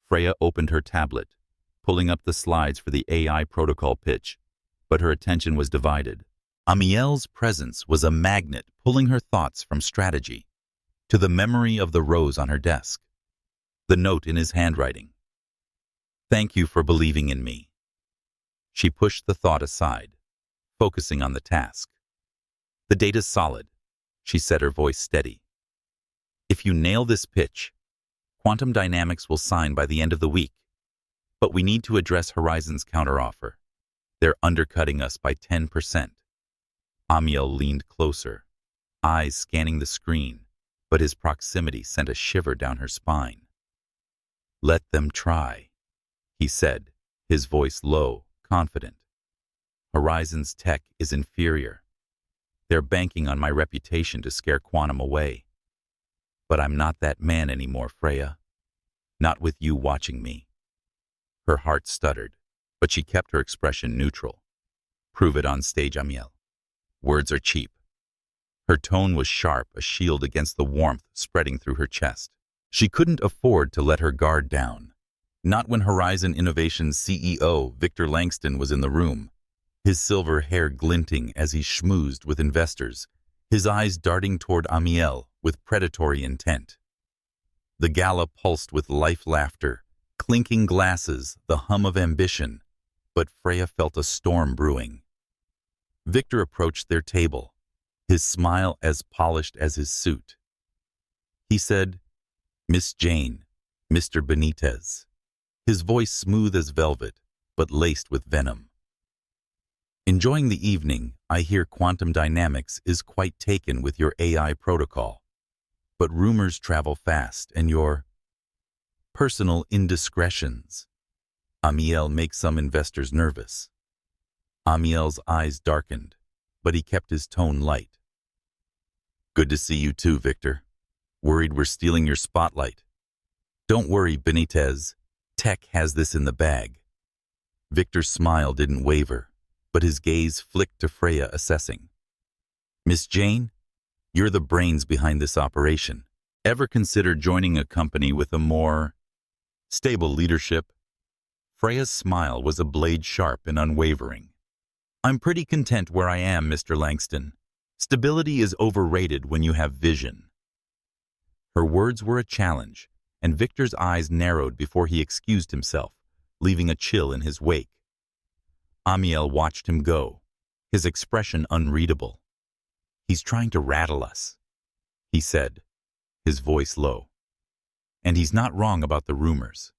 Freya opened her tablet, pulling up the slides for the AI protocol pitch, but her attention was divided. Amiel's presence was a magnet pulling her thoughts from strategy to the memory of the rose on her desk, the note in his handwriting. "Thank you for believing in me." She pushed the thought aside, focusing on the task. "The data's solid," she said, her voice steady. "If you nail this pitch, Quantum Dynamics will sign by the end of the week. But we need to address Horizon's counteroffer. They're undercutting us by 10%. Amiel leaned closer, eyes scanning the screen, but his proximity sent a shiver down her spine. "Let them try," he said, his voice low, confident. "Horizon's tech is inferior. They're banking on my reputation to scare Quantum away. But I'm not that man anymore, Freya. Not with you watching me." Her heart stuttered, but she kept her expression neutral. "Prove it on stage, Amiel. Words are cheap." Her tone was sharp, a shield against the warmth spreading through her chest. She couldn't afford to let her guard down. Not when Horizon Innovation's CEO, Victor Langston, was in the room, his silver hair glinting as he schmoozed with investors, his eyes darting toward Amiel with predatory intent. The gala pulsed with life, laughter, clinking glasses, the hum of ambition, but Freya felt a storm brewing. Victor approached their table, his smile as polished as his suit. He said, "Miss Jane, Mr. Benitez," his voice smooth as velvet, but laced with venom. "Enjoying the evening, I hear Quantum Dynamics is quite taken with your AI protocol. But rumors travel fast, and your personal indiscretions, Amiel, make some investors nervous." Amiel's eyes darkened, but he kept his tone light. "Good to see you too, Victor. Worried we're stealing your spotlight." "Don't worry, Benitez. Tech has this in the bag." Victor's smile didn't waver, but his gaze flicked to Freya, assessing. "Miss Jane, you're the brains behind this operation. Ever consider joining a company with a more stable leadership?" Freya's smile was a blade sharp and unwavering. "I'm pretty content where I am, Mr. Langston. Stability is overrated when you have vision." Her words were a challenge, and Victor's eyes narrowed before he excused himself, leaving a chill in his wake. Amiel watched him go, his expression unreadable. "He's trying to rattle us," he said, his voice low. "And he's not wrong about the rumors.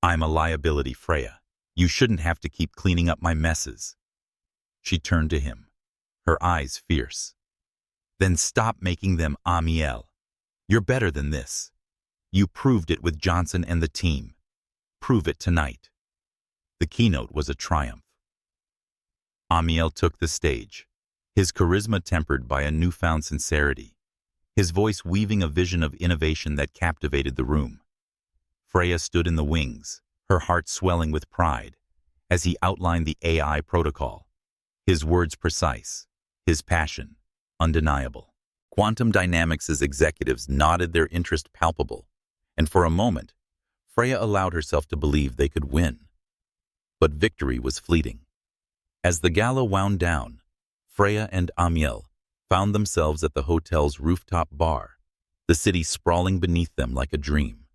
I'm a liability, Freya. You shouldn't have to keep cleaning up my messes." She turned to him, her eyes fierce. "Then stop making them, Amiel. You're better than this. You proved it with Johnson and the team. Prove it tonight." The keynote was a triumph. Amiel took the stage, his charisma tempered by a newfound sincerity, his voice weaving a vision of innovation that captivated the room. Freya stood in the wings, her heart swelling with pride as he outlined the AI protocol. His words precise, his passion undeniable. Quantum Dynamics' executives nodded, their interest palpable, and for a moment, Freya allowed herself to believe they could win. But victory was fleeting. As the gala wound down, Freya and Amiel found themselves at the hotel's rooftop bar, the city sprawling beneath them like a dream.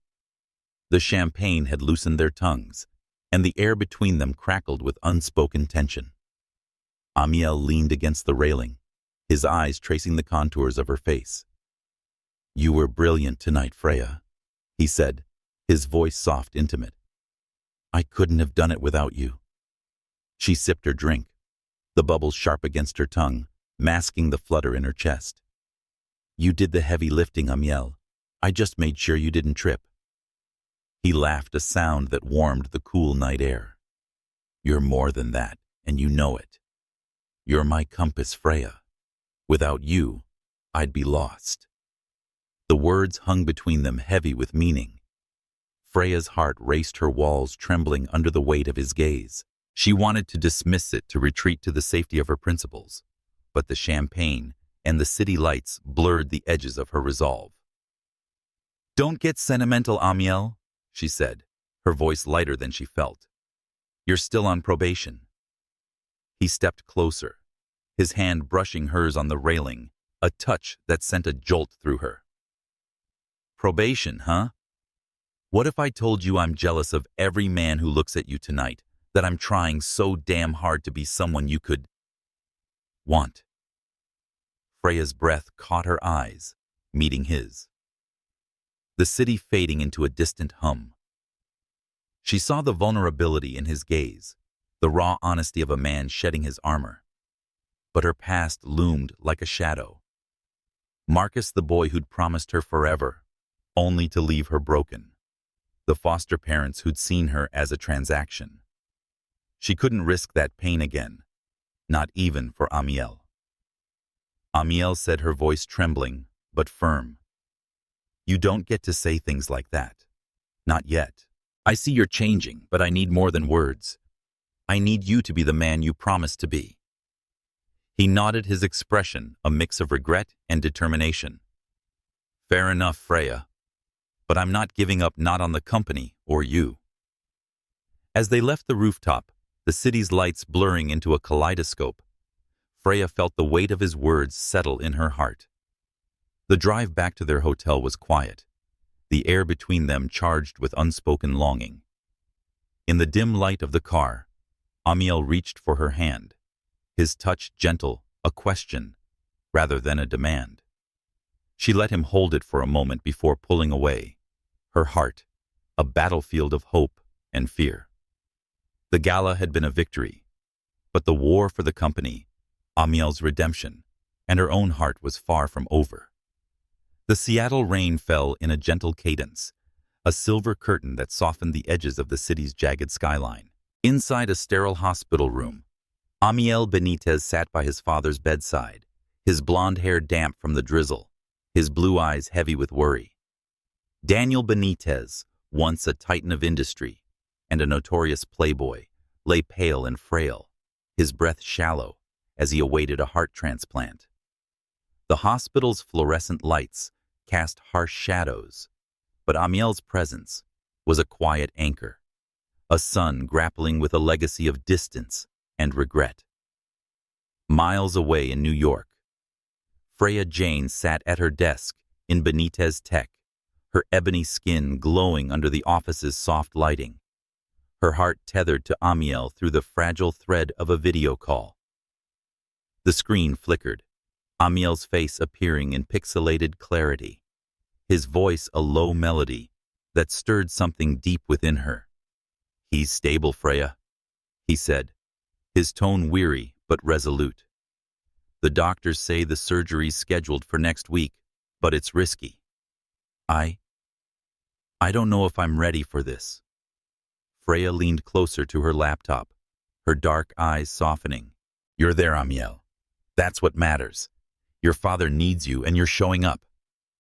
The champagne had loosened their tongues, and the air between them crackled with unspoken tension. Amiel leaned against the railing, his eyes tracing the contours of her face. "You were brilliant tonight, Freya," he said, his voice soft, intimate. "I couldn't have done it without you." She sipped her drink, the bubbles sharp against her tongue, masking the flutter in her chest. "You did the heavy lifting, Amiel. I just made sure you didn't trip." He laughed, a sound that warmed the cool night air. "You're more than that, and you know it. You're my compass, Freya. Without you, I'd be lost." The words hung between them, heavy with meaning. Freya's heart raced, her walls trembling under the weight of his gaze. She wanted to dismiss it, to retreat to the safety of her principles, but the champagne and the city lights blurred the edges of her resolve. "Don't get sentimental, Amiel," she said, her voice lighter than she felt. "You're still on probation." He stepped closer, his hand brushing hers on the railing, a touch that sent a jolt through her. "Probation, huh? What if I told you I'm jealous of every man who looks at you tonight, that I'm trying so damn hard to be someone you could want?" Freya's breath caught her eyes, meeting his, the city fading into a distant hum. She saw the vulnerability in his gaze, the raw honesty of a man shedding his armor. But her past loomed like a shadow. Marcus, the boy who'd promised her forever, only to leave her broken. The foster parents who'd seen her as a transaction. She couldn't risk that pain again, not even for Amiel. Amiel said, her voice trembling, but firm. "You don't get to say things like that. Not yet. I see you're changing, but I need more than words. I need you to be the man you promised to be." He nodded, his expression a mix of regret and determination. "Fair enough, Freya. But I'm not giving up, not on the company or you." As they left the rooftop, the city's lights blurring into a kaleidoscope, Freya felt the weight of his words settle in her heart. The drive back to their hotel was quiet, the air between them charged with unspoken longing. In the dim light of the car, Amiel reached for her hand, his touch gentle, a question rather than a demand. She let him hold it for a moment before pulling away, her heart a battlefield of hope and fear. The gala had been a victory, but the war for the company, Amiel's redemption, and her own heart was far from over. The Seattle rain fell in a gentle cadence, a silver curtain that softened the edges of the city's jagged skyline. Inside a sterile hospital room, Amiel Benitez sat by his father's bedside, his blonde hair damp from the drizzle, his blue eyes heavy with worry. Daniel Benitez, once a titan of industry and a notorious playboy, lay pale and frail, his breath shallow as he awaited a heart transplant. The hospital's fluorescent lights cast harsh shadows, but Amiel's presence was a quiet anchor, a son grappling with a legacy of distance and regret. Miles away in New York, Freya Jane sat at her desk in Benitez Tech, her ebony skin glowing under the office's soft lighting, her heart tethered to Amiel through the fragile thread of a video call. The screen flickered, Amiel's face appearing in pixelated clarity, his voice a low melody that stirred something deep within her. "He's stable, Freya," he said, his tone weary but resolute. "The doctors say the surgery's scheduled for next week, but it's risky. I don't know if I'm ready for this." Freya leaned closer to her laptop, her dark eyes softening. "You're there, Amiel. That's what matters. Your father needs you, and you're showing up.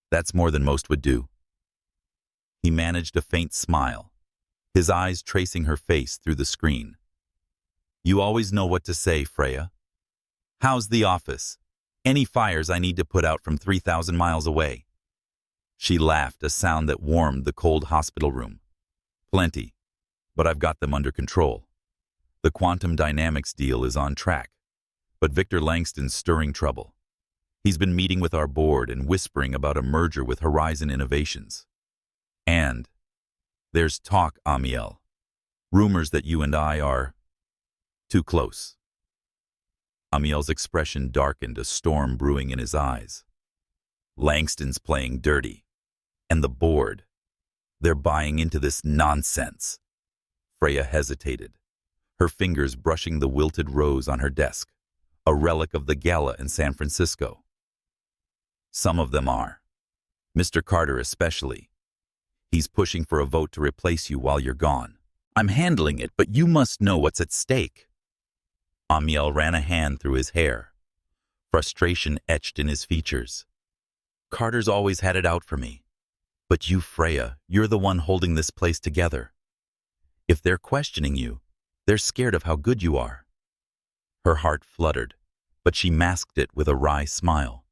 That's more than most would do." He managed a faint smile. his eyes tracing her face through the screen. "You always know what to say, Freya. How's the office? Any fires I need to put out from 3,000 miles away?" She laughed, a sound that warmed the cold hospital room. "Plenty, but I've got them under control. The quantum dynamics deal is on track, but Victor Langston's stirring trouble. He's been meeting with our board and whispering about a merger with Horizon Innovations. And there's talk, Amiel. Rumors that you and I are too close." Amiel's expression darkened, a storm brewing in his eyes. "Langston's playing dirty. And the board. They're buying into this nonsense." Freya hesitated, her fingers brushing the wilted rose on her desk, a relic of the gala in San Francisco. "Some of them are. Mr. Carter especially. He's pushing for a vote to replace you while you're gone. I'm handling it, but you must know what's at stake." Amiel ran a hand through his hair, frustration etched in his features. "Carter's always had it out for me. But you, Freya, you're the one holding this place together. If they're questioning you, they're scared of how good you are." Her heart fluttered, but she masked it with a wry smile.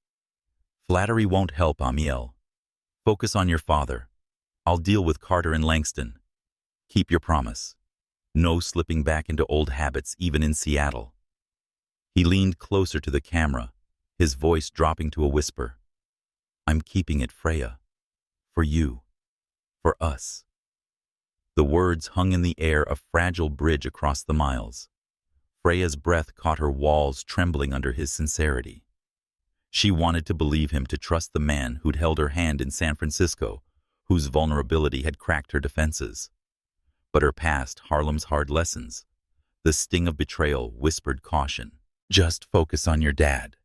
"Flattery won't help, Amiel. Focus on your father. I'll deal with Carter and Langston. Keep your promise. No slipping back into old habits, even in Seattle." He leaned closer to the camera, his voice dropping to a whisper. "I'm keeping it, Freya. For you. For us." The words hung in the air, a fragile bridge across the miles. Freya's breath caught her walls trembling under his sincerity. She wanted to believe him, to trust the man who'd held her hand in San Francisco, whose vulnerability had cracked her defenses. But her past, Harlem's hard lessons, the sting of betrayal, whispered caution. "Just focus on your dad,"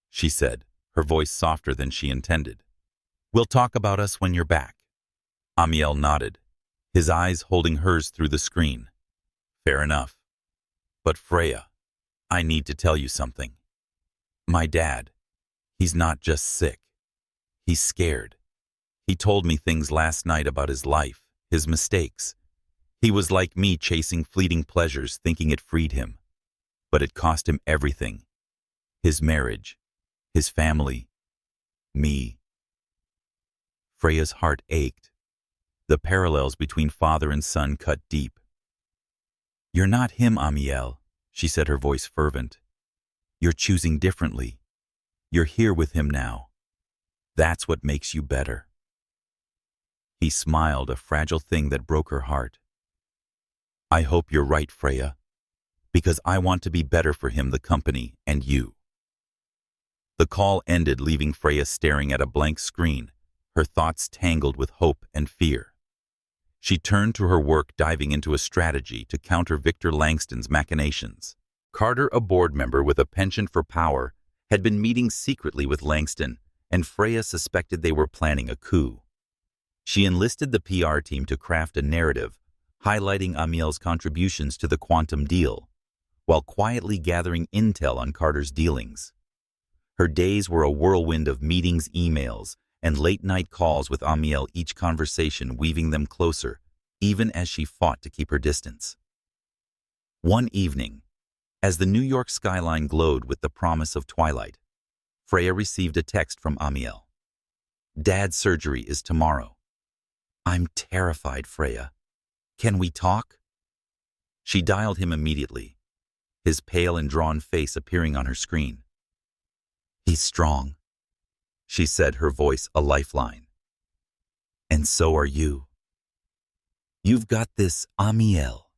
she said, her voice softer than she intended. "We'll talk about us when you're back." Amiel nodded, his eyes holding hers through the screen. "Fair enough. But Freya, I need to tell you something. My dad, he's not just sick. He's scared. He told me things last night about his life, his mistakes. He was like me, chasing fleeting pleasures, thinking it freed him. But it cost him everything. His marriage, his family, me." Freya's heart ached. The parallels between father and son cut deep. "You're not him, Amiel," she said, her voice fervent. "You're choosing differently. You're here with him now. That's what makes you better." He smiled, a fragile thing that broke her heart. "I hope you're right, Freya, because I want to be better for him, the company, and you." The call ended, leaving Freya staring at a blank screen, her thoughts tangled with hope and fear. She turned to her work, diving into a strategy to counter Victor Langston's machinations. Carter, a board member with a penchant for power, had been meeting secretly with Langston, and Freya suspected they were planning a coup. She enlisted the PR team to craft a narrative highlighting Amiel's contributions to the quantum deal, while quietly gathering intel on Carter's dealings. Her days were a whirlwind of meetings, emails, and late-night calls with Amiel, each conversation weaving them closer, even as she fought to keep her distance. One evening, as the New York skyline glowed with the promise of twilight, Freya received a text from Amiel. "Dad's surgery is tomorrow. I'm terrified, Freya. Can we talk?" She dialed him immediately, his pale and drawn face appearing on her screen. "He's strong," she said, her voice a lifeline. "And so are you. You've got this, Amiel."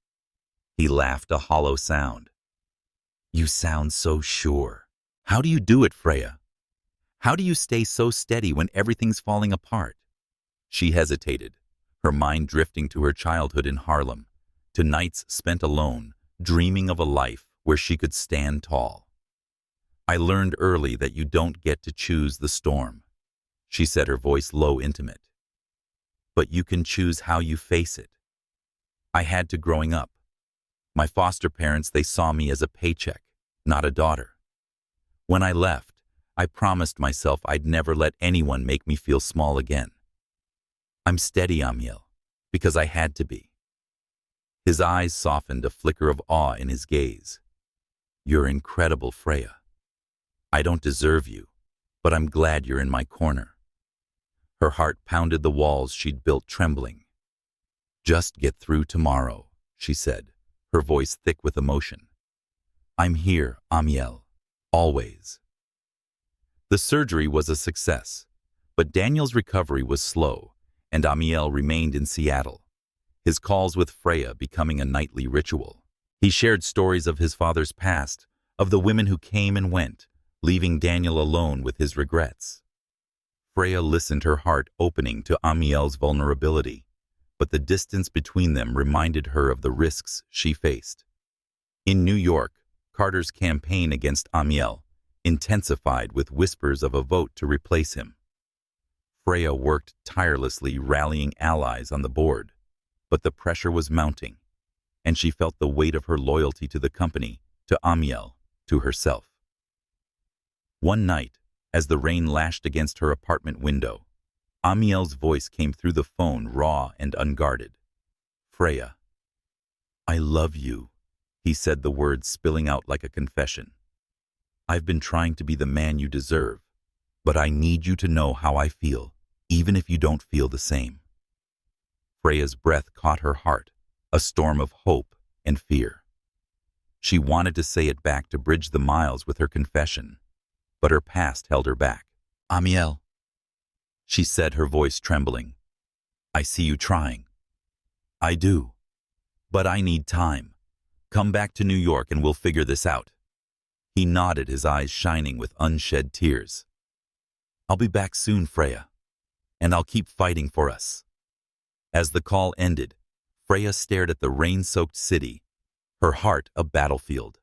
He laughed, a hollow sound. "You sound so sure. How do you do it, Freya? How do you stay so steady when everything's falling apart?" She hesitated, her mind drifting to her childhood in Harlem, to nights spent alone, dreaming of a life where she could stand tall. "I learned early that you don't get to choose the storm," she said, her voice low, intimate. "But you can choose how you face it. I had to growing up. My foster parents, they saw me as a paycheck, not a daughter. When I left, I promised myself I'd never let anyone make me feel small again. I'm steady, Amiel, because I had to be. His eyes softened, a flicker of awe in his gaze. "You're incredible, Freya. I don't deserve you, but I'm glad you're in my corner." Her heart pounded the walls she'd built, trembling. "Just get through tomorrow," she said, her voice thick with emotion. "I'm here, Amiel, always." The surgery was a success, but Daniel's recovery was slow, and Amiel remained in Seattle, his calls with Freya becoming a nightly ritual. He shared stories of his father's past, of the women who came and went, leaving Daniel alone with his regrets. Freya listened, her heart opening to Amiel's vulnerability, but the distance between them reminded her of the risks she faced. In New York, Carter's campaign against Amiel intensified with whispers of a vote to replace him. Freya worked tirelessly, rallying allies on the board, but the pressure was mounting, and she felt the weight of her loyalty to the company, to Amiel, to herself. One night, as the rain lashed against her apartment window, Amiel's voice came through the phone, raw and unguarded. "Freya, I love you," he said, the words spilling out like a confession. "I've been trying to be the man you deserve, but I need you to know how I feel, even if you don't feel the same." Freya's breath caught her heart, a storm of hope and fear. She wanted to say it back to bridge the miles with her confession, but her past held her back. "Amiel," she said, her voice trembling, "I see you trying." "I do, but I need time. Come back to New York and we'll figure this out." He nodded, his eyes shining with unshed tears. "I'll be back soon, Freya, and I'll keep fighting for us." As the call ended, Freya stared at the rain-soaked city, her heart a battlefield.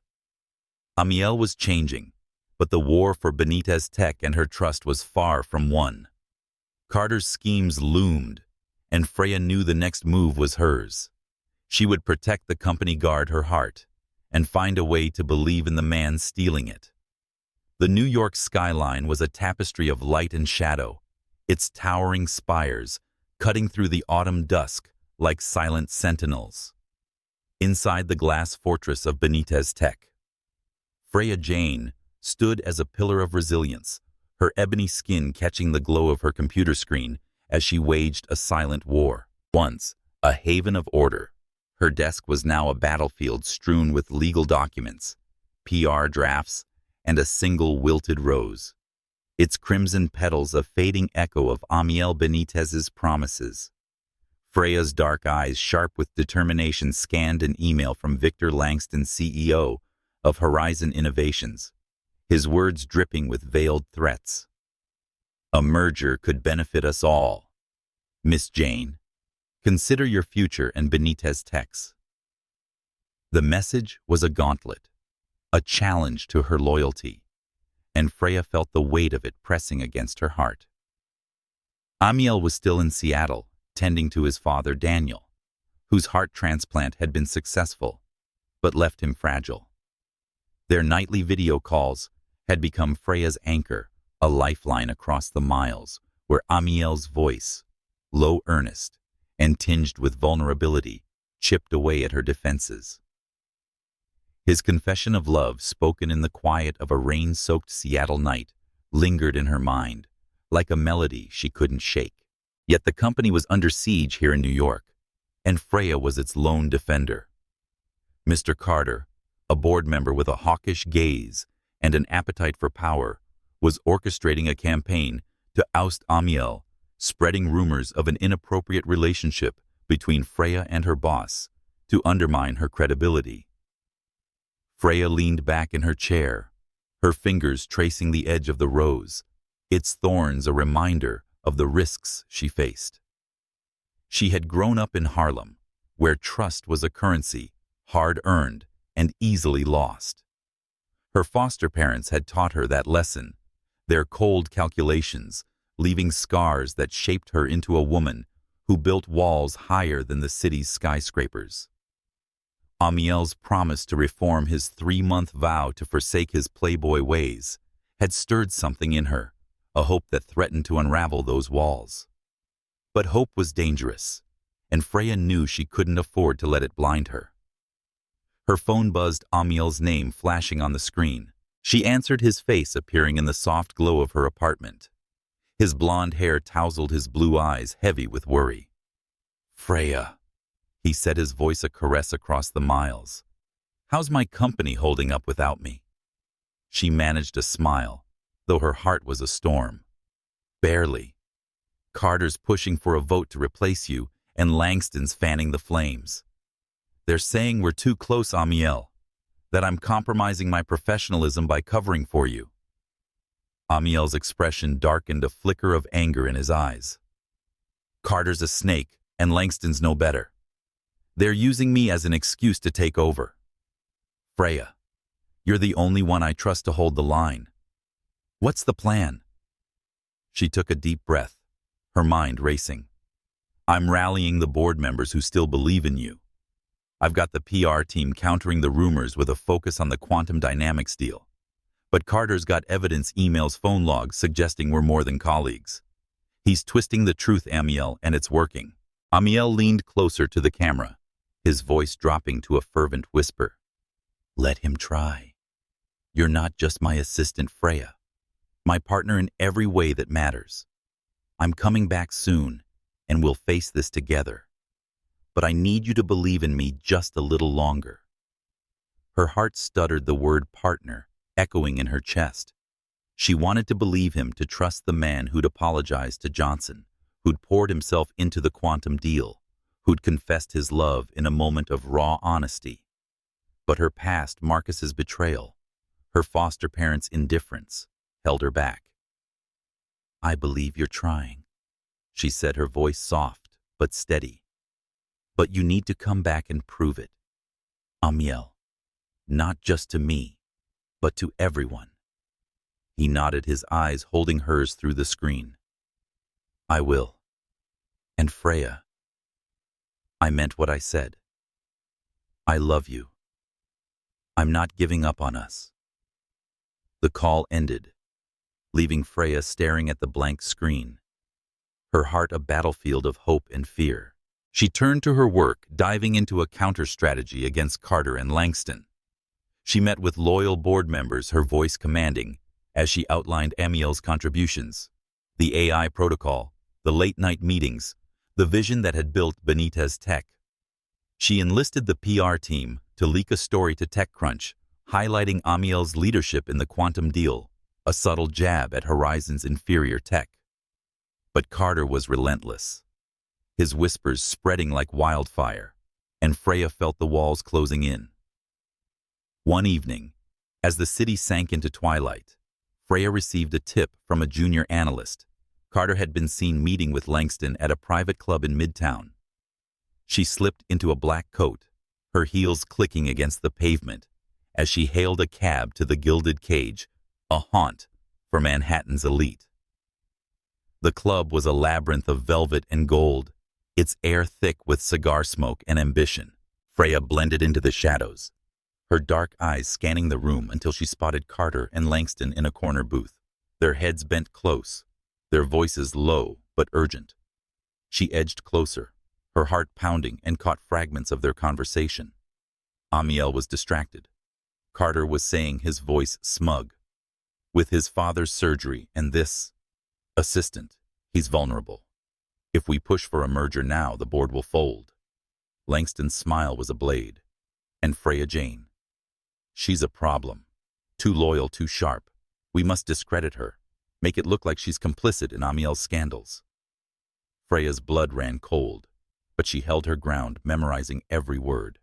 Amiel was changing, but the war for Benitez Tech and her trust was far from won. Carter's schemes loomed, and Freya knew the next move was hers. She would protect the company, guard her heart, and find a way to believe in the man stealing it. The New York skyline was a tapestry of light and shadow, its towering spires cutting through the autumn dusk like silent sentinels. Inside the glass fortress of Benitez Tech, Freya Jane stood as a pillar of resilience, her ebony skin catching the glow of her computer screen as she waged a silent war. Once a haven of order, her desk was now a battlefield strewn with legal documents, PR drafts, and a single wilted rose, its crimson petals a fading echo of Amiel Benitez's promises. Freya's dark eyes, sharp with determination, scanned an email from Victor Langston, CEO of Horizon Innovations, his words dripping with veiled threats. "A merger could benefit us all. Miss Jane, consider your future and Benitez Tech's." The message was a gauntlet, a challenge to her loyalty, and Freya felt the weight of it pressing against her heart. Amiel was still in Seattle, tending to his father Daniel, whose heart transplant had been successful, but left him fragile. Their nightly video calls had become Freya's anchor, a lifeline across the miles, where Amiel's voice, low, earnest, and tinged with vulnerability, chipped away at her defenses. His confession of love, spoken in the quiet of a rain-soaked Seattle night, lingered in her mind, like a melody she couldn't shake. Yet the company was under siege here in New York, and Freya was its lone defender. Mr. Carter, a board member with a hawkish gaze and an appetite for power, was orchestrating a campaign to oust Amiel, spreading rumors of an inappropriate relationship between Freya and her boss to undermine her credibility. Freya leaned back in her chair, her fingers tracing the edge of the rose, its thorns a reminder of the risks she faced. She had grown up in Harlem, where trust was a currency, hard-earned and easily lost. Her foster parents had taught her that lesson, their cold calculations leaving scars that shaped her into a woman who built walls higher than the city's skyscrapers. Amiel's promise to reform, his 3-month vow to forsake his playboy ways, had stirred something in her, a hope that threatened to unravel those walls. But hope was dangerous, and Freya knew she couldn't afford to let it blind her. Her phone buzzed, Amiel's name flashing on the screen. She answered, his face appearing in the soft glow of her apartment. His blonde hair tousled his blue eyes, heavy with worry. "Freya," he said, his voice a caress across the miles. "How's my company holding up without me?" She managed a smile, though her heart was a storm. "Barely. Carter's pushing for a vote to replace you, and Langston's fanning the flames. They're saying we're too close, Amiel, that I'm compromising my professionalism by covering for you." Amiel's expression darkened, a flicker of anger in his eyes. "Carter's a snake, and Langston's no better. They're using me as an excuse to take over. Freya, you're the only one I trust to hold the line. What's the plan?" She took a deep breath, her mind racing. "I'm rallying the board members who still believe in you. I've got the PR team countering the rumors with a focus on the quantum dynamics deal. But Carter's got evidence, emails, phone logs suggesting we're more than colleagues. He's twisting the truth, Amiel, and it's working." Amiel leaned closer to the camera, his voice dropping to a fervent whisper. "Let him try. You're not just my assistant, Freya. My partner in every way that matters. I'm coming back soon, and we'll face this together. But I need you to believe in me just a little longer." Her heart stuttered, the word partner echoing in her chest. She wanted to believe him, to trust the man who'd apologized to Johnson, who'd poured himself into the quantum deal, who'd confessed his love in a moment of raw honesty. But her past, Marcus's betrayal, her foster parents' indifference, held her back. "I believe you're trying," she said, her voice soft but steady. "But you need to come back and prove it, Amiel. Not just to me, but to everyone." He nodded, his eyes holding hers through the screen. "I will. And Freya, I meant what I said. I love you. I'm not giving up on us." The call ended, leaving Freya staring at the blank screen, her heart a battlefield of hope and fear. She turned to her work, diving into a counter-strategy against Carter and Langston. She met with loyal board members, her voice commanding, as she outlined Amiel's contributions, the AI protocol, the late-night meetings, the vision that had built Benitez Tech. She enlisted the PR team to leak a story to TechCrunch, highlighting Amiel's leadership in the quantum deal, a subtle jab at Horizon's inferior tech. But Carter was relentless, his whispers spreading like wildfire, and Freya felt the walls closing in. One evening, as the city sank into twilight, Freya received a tip from a junior analyst. Carter had been seen meeting with Langston at a private club in Midtown. She slipped into a black coat, her heels clicking against the pavement, as she hailed a cab to the Gilded Cage, a haunt for Manhattan's elite. The club was a labyrinth of velvet and gold, its air thick with cigar smoke and ambition. Freya blended into the shadows, her dark eyes scanning the room until she spotted Carter and Langston in a corner booth, their heads bent close, their voices low but urgent. She edged closer, her heart pounding, and caught fragments of their conversation. Amiel was distracted. Carter was saying, his voice smug, "With his father's surgery and this assistant, he's vulnerable. If we push for a merger now, the board will fold." Langston's smile was a blade. "And Freya Jane? She's a problem. Too loyal, too sharp. We must discredit her, make it look like she's complicit in Amiel's scandals." Freya's blood ran cold, but she held her ground, memorizing every word.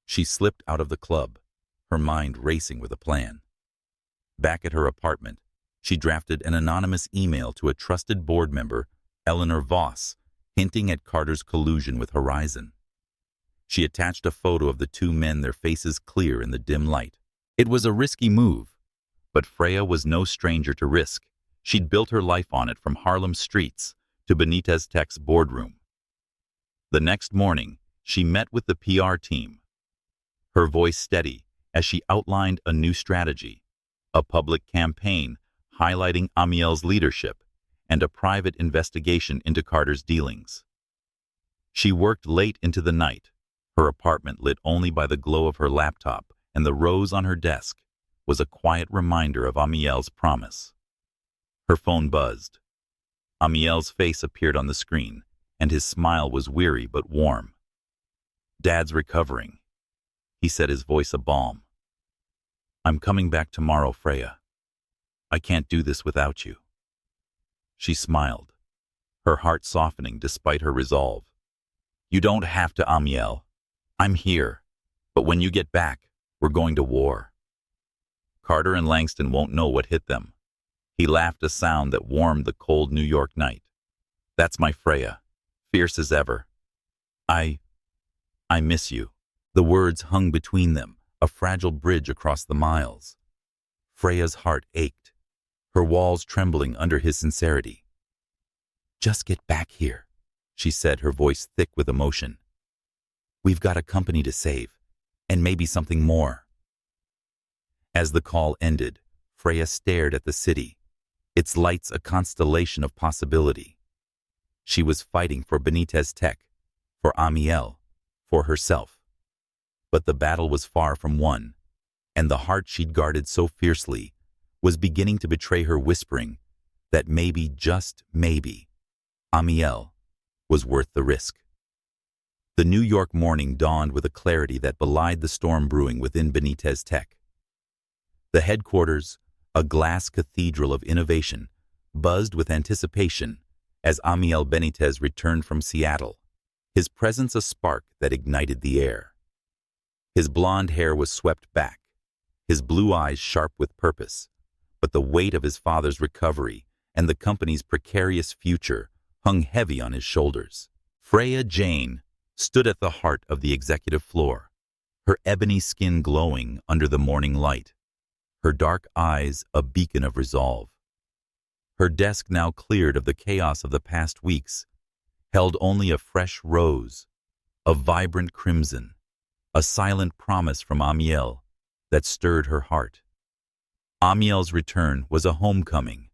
She slipped out of the club, her mind racing with a plan. Back at her apartment, she drafted an anonymous email to a trusted board member, Eleanor Voss, hinting at Carter's collusion with Horizon. She attached a photo of the two men, their faces clear in the dim light. It was a risky move, but Freya was no stranger to risk. She'd built her life on it, from Harlem streets to Benitez Tech's boardroom. The next morning, she met with the PR team, her voice steady as she outlined a new strategy, a public campaign highlighting Amiel's leadership, and a private investigation into Carter's dealings. She worked late into the night, her apartment lit only by the glow of her laptop, and the rose on her desk was a quiet reminder of Amiel's promise. Her phone buzzed. Amiel's face appeared on the screen, and his smile was weary but warm. "Dad's recovering," he said, his voice a balm. "I'm coming back tomorrow, Freya. I can't do this without you." She smiled, her heart softening despite her resolve. "You don't have to, Amiel. I'm here, but when you get back, we're going to war." Carter and Langston won't know what hit them. He laughed, a sound that warmed the cold New York night. "That's my Freya, fierce as ever. I miss you." The words hung between them, a fragile bridge across the miles. Freya's heart ached, her walls trembling under his sincerity. "Just get back here," she said, her voice thick with emotion. "We've got a company to save, and maybe something more." As the call ended, Freya stared at the city, its lights a constellation of possibility. She was fighting for Benitez Tech, for Amiel, for herself. But the battle was far from won, and the heart she'd guarded so fiercely was beginning to betray her, whispering that maybe, just maybe, Amiel was worth the risk. The New York morning dawned with a clarity that belied the storm brewing within Benitez Tech. The headquarters, a glass cathedral of innovation, buzzed with anticipation as Amiel Benitez returned from Seattle, his presence a spark that ignited the air. His blonde hair was swept back, his blue eyes sharp with purpose, but the weight of his father's recovery and the company's precarious future hung heavy on his shoulders. Freya Jane stood at the heart of the executive floor, her ebony skin glowing under the morning light, her dark eyes a beacon of resolve. Her desk, now cleared of the chaos of the past weeks, held only a fresh rose, a vibrant crimson, a silent promise from Amiel that stirred her heart. Amiel's return was a homecoming,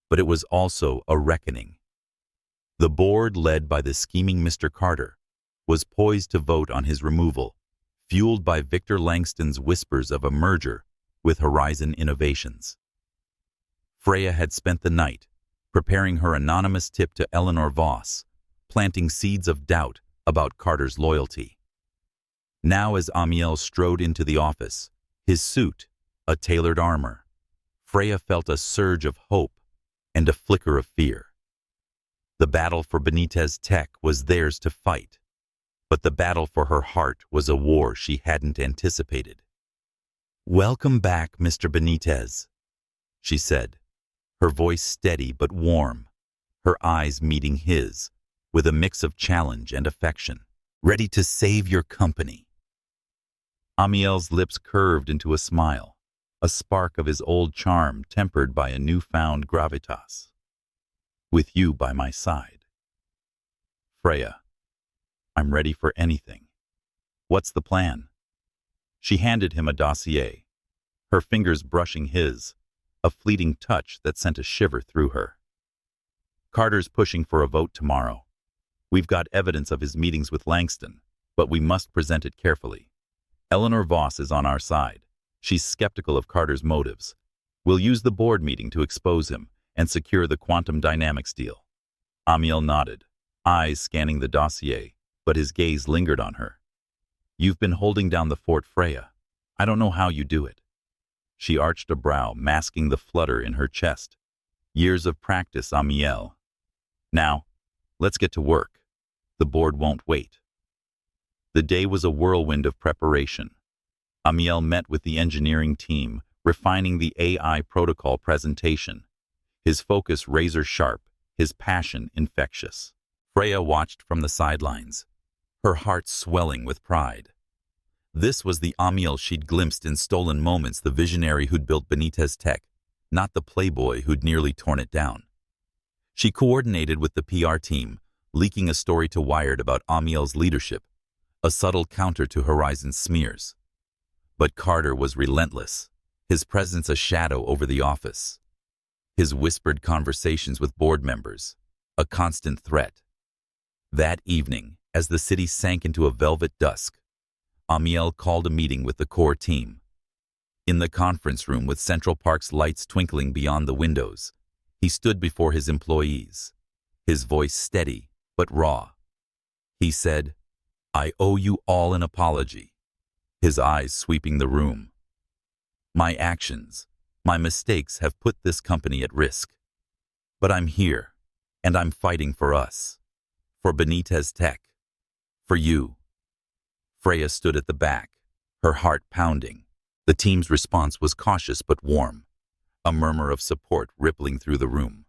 but it was also a reckoning. The board, led by the scheming Mr. Carter, was poised to vote on his removal, fueled by Victor Langston's whispers of a merger with Horizon Innovations. Freya had spent the night preparing her anonymous tip to Eleanor Voss, planting seeds of doubt about Carter's loyalty. Now, as Amiel strode into the office, his suit a tailored armor, Freya felt a surge of hope and a flicker of fear. The battle for Benitez Tech was theirs to fight, but the battle for her heart was a war she hadn't anticipated. "Welcome back, Mr. Benitez," she said, her voice steady but warm, her eyes meeting his with a mix of challenge and affection. "Ready to save your company?" Amiel's lips curved into a smile, a spark of his old charm tempered by a newfound gravitas. "With you by my side." "Freya, I'm ready for anything. What's the plan?" She handed him a dossier, her fingers brushing his, a fleeting touch that sent a shiver through her. "Carter's pushing for a vote tomorrow. We've got evidence of his meetings with Langston, but we must present it carefully. Eleanor Voss is on our side. She's skeptical of Carter's motives. We'll use the board meeting to expose him and secure the quantum dynamics deal." Amiel nodded, eyes scanning the dossier, but his gaze lingered on her. "You've been holding down the fort, Freya. I don't know how you do it." She arched a brow, masking the flutter in her chest. "Years of practice, Amiel. Now, let's get to work. The board won't wait." The day was a whirlwind of preparation. Amiel met with the engineering team, refining the AI protocol presentation, his focus razor-sharp, his passion infectious. Freya watched from the sidelines, her heart swelling with pride. This was the Amiel she'd glimpsed in stolen moments, the visionary who'd built Benitez Tech, not the playboy who'd nearly torn it down. She coordinated with the PR team, leaking a story to Wired about Amiel's leadership, a subtle counter to Horizon's smears. But Carter was relentless, his presence a shadow over the office. His whispered conversations with board members, a constant threat. That evening, As the city sank into a velvet dusk, Amiel called a meeting with the core team. In the conference room with Central Park's lights twinkling beyond the windows, he stood before his employees, his voice steady but raw. He said, "I owe you all an apology," his eyes sweeping the room. "My actions, my mistakes have put this company at risk. But I'm here, and I'm fighting for us, for Benitez Tech, for you." Freya stood at the back, her heart pounding. The team's response was cautious but warm, a murmur of support rippling through the room.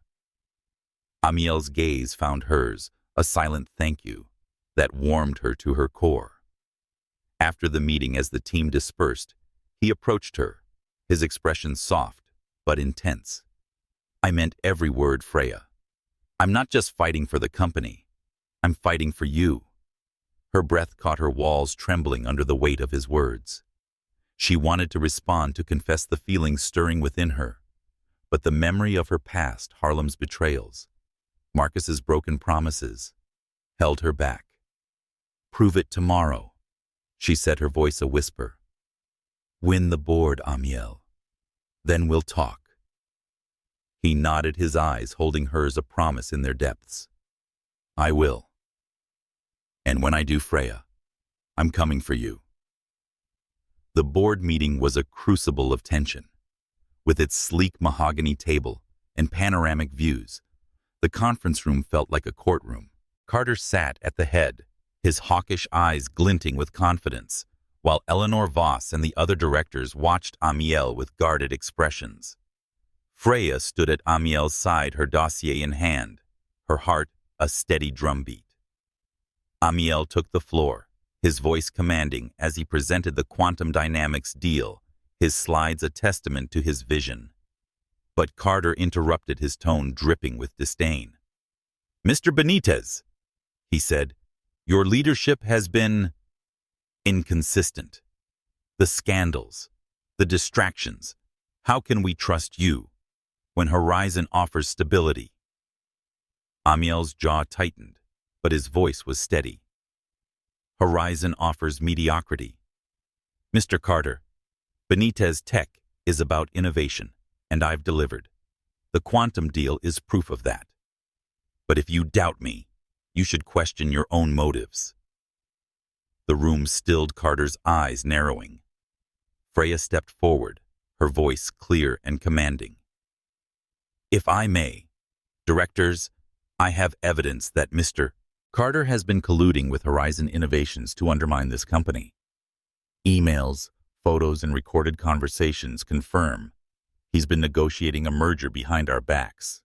Amiel's gaze found hers, a silent thank you that warmed her to her core. After the meeting, as the team dispersed, he approached her, his expression soft but intense. "I meant every word, Freya. I'm not just fighting for the company. I'm fighting for you." Her breath caught her walls trembling under the weight of his words. She wanted to respond, to confess the feelings stirring within her, but the memory of her past, Harlem's betrayals, Marcus's broken promises, held her back. "Prove it tomorrow," she said, her voice a whisper. "Win the board, Amiel. Then we'll talk." He nodded, his eyes holding hers, a promise in their depths. "I will. And when I do, Freya, I'm coming for you." The board meeting was a crucible of tension. With its sleek mahogany table and panoramic views, the conference room felt like a courtroom. Carter sat at the head, his hawkish eyes glinting with confidence, while Eleanor Voss and the other directors watched Amiel with guarded expressions. Freya stood at Amiel's side, her dossier in hand, her heart a steady drumbeat. Amiel took the floor, his voice commanding as he presented the quantum dynamics deal, his slides a testament to his vision. But Carter interrupted, his tone dripping with disdain. "Mr. Benitez," he said, "your leadership has been inconsistent. The scandals, the distractions. How can we trust you when Horizon offers stability?" Amiel's jaw tightened, but his voice was steady. "Horizon offers mediocrity. Mr. Carter, Benitez Tech is about innovation, and I've delivered. The quantum deal is proof of that. But if you doubt me, you should question your own motives." The room stilled, Carter's eyes narrowing. Freya stepped forward, her voice clear and commanding. "If I may, directors, I have evidence that Mr. Carter has been colluding with Horizon Innovations to undermine this company. Emails, photos, and recorded conversations confirm he's been negotiating a merger behind our backs."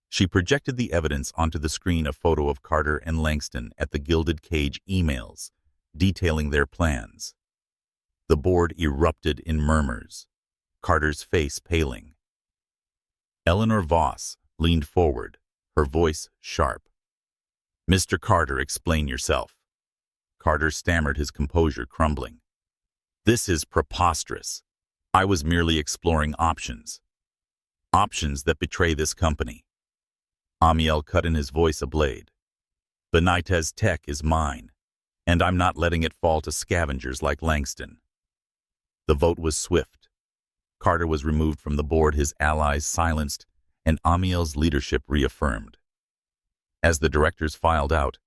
She projected the evidence onto the screen, a photo of Carter and Langston at the Gilded Cage, emails detailing their plans. The board erupted in murmurs, Carter's face paling. Eleanor Voss leaned forward, her voice sharp. "Mr. Carter, explain yourself." Carter stammered, his composure crumbling. "This is preposterous. I was merely exploring options. Options that betray this company." Amiel cut in, his voice a blade. "Benitez Tech is mine, and I'm not letting it fall to scavengers like Langston." The vote was swift. Carter was removed from the board, his allies silenced, and Amiel's leadership reaffirmed. As the directors filed out,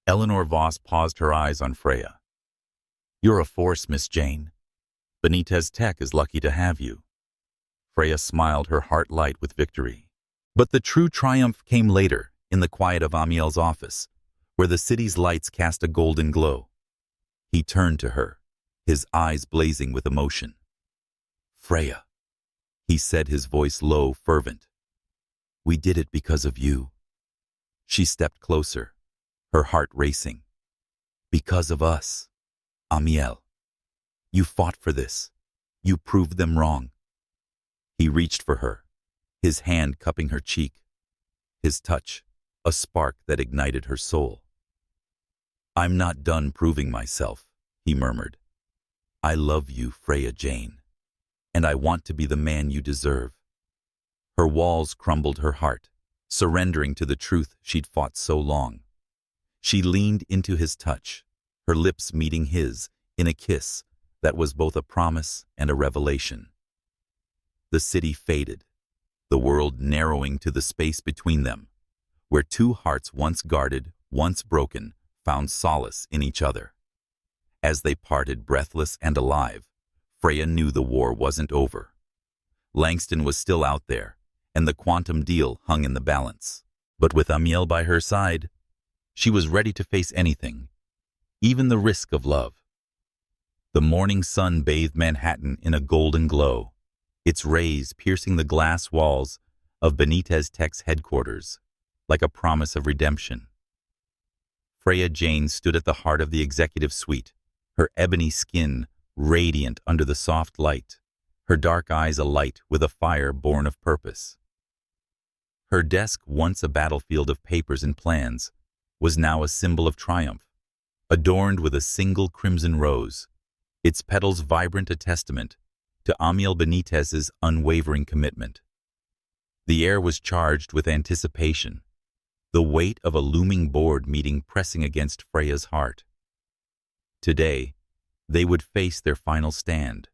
Eleanor Voss paused, her eyes on Freya. "You're a force, Miss Jane. Benitez Tech is lucky to have you." Freya smiled, her heart light with victory. But the true triumph came later, in the quiet of Amiel's office, where the city's lights cast a golden glow. He turned to her, his eyes blazing with emotion. "Freya," he said, his voice low, fervent. "We did it because of you." She stepped closer, her heart racing. "Because of us, Amiel. You fought for this. You proved them wrong." He reached for her, his hand cupping her cheek, his touch a spark that ignited her soul. "I'm not done proving myself," he murmured. "I love you, Freya Jane, and I want to be the man you deserve." Her walls crumbled, her heart surrendering to the truth she'd fought so long. She leaned into his touch, her lips meeting his in a kiss that was both a promise and a revelation. The city faded, the world narrowing to the space between them, where two hearts once guarded, once broken, found solace in each other. As they parted breathless and alive, Freya knew the war wasn't over. Langston was still out there, and the quantum deal hung in the balance. But with Amiel by her side, she was ready to face anything, even the risk of love. The morning sun bathed Manhattan in a golden glow, its rays piercing the glass walls of Benitez Tech's headquarters, like a promise of redemption. Freya Jane stood at the heart of the executive suite, her ebony skin radiant under the soft light, her dark eyes alight with a fire born of purpose. Her desk, once a battlefield of papers and plans, was now a symbol of triumph, adorned with a single crimson rose, its petals vibrant a testament to Amiel Benitez's unwavering commitment. The air was charged with anticipation, the weight of a looming board meeting pressing against Freya's heart. Today, they would face their final stand,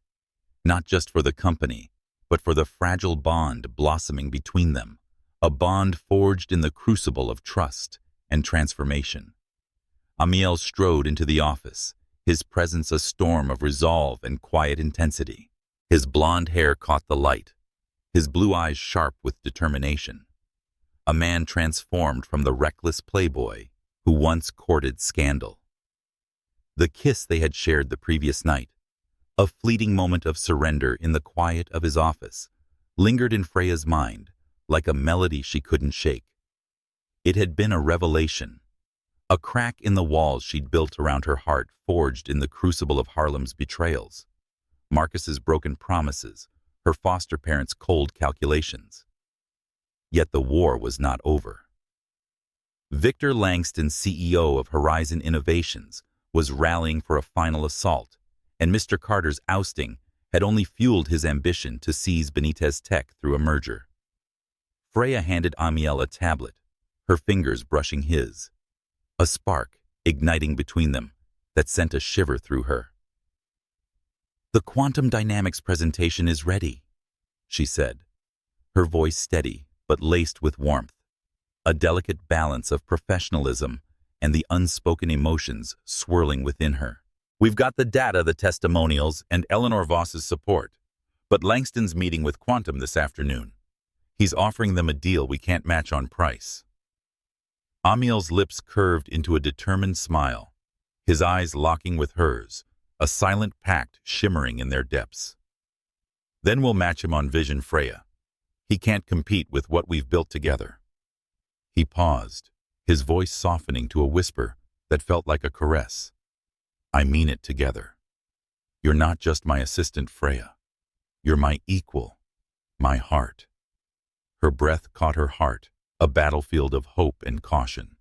not just for the company, but for the fragile bond blossoming between them, a bond forged in the crucible of trust and transformation. Amiel strode into the office, his presence a storm of resolve and quiet intensity. His blonde hair caught the light, his blue eyes sharp with determination. A man transformed from the reckless playboy who once courted scandal. The kiss they had shared the previous night, a fleeting moment of surrender in the quiet of his office, lingered in Freya's mind like a melody she couldn't shake. It had been a revelation, a crack in the walls she'd built around her heart forged in the crucible of Harlem's betrayals, Marcus's broken promises, her foster parents' cold calculations. Yet the war was not over. Victor Langston, CEO of Horizon Innovations, was rallying for a final assault, and Mr. Carter's ousting had only fueled his ambition to seize Benitez Tech through a merger. Freya handed Amiel a tablet, her fingers brushing his, a spark igniting between them that sent a shiver through her. "The quantum dynamics presentation is ready," she said, her voice steady but laced with warmth, a delicate balance of professionalism and the unspoken emotions swirling within her. "We've got the data, the testimonials, and Eleanor Voss's support, but Langston's meeting with Quantum this afternoon. He's offering them a deal we can't match on price." Amiel's lips curved into a determined smile, his eyes locking with hers, a silent pact shimmering in their depths. "Then we'll match him on vision, Freya. He can't compete with what we've built together." He paused, his voice softening to a whisper that felt like a caress. "I mean it together. You're not just my assistant, Freya. You're my equal, my heart." Her breath caught her heart, a battlefield of hope and caution.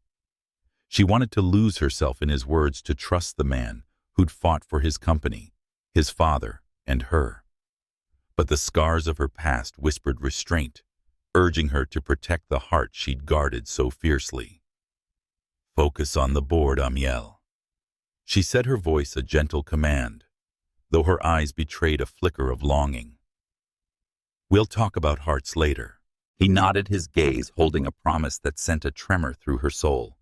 She wanted to lose herself in his words, to trust the man who'd fought for his company, his father, and her. But the scars of her past whispered restraint, urging her to protect the heart she'd guarded so fiercely. "Focus on the board, Amiel." She said, her voice a gentle command, though her eyes betrayed a flicker of longing. "We'll talk about hearts later." He nodded, his gaze holding a promise that sent a tremor through her soul.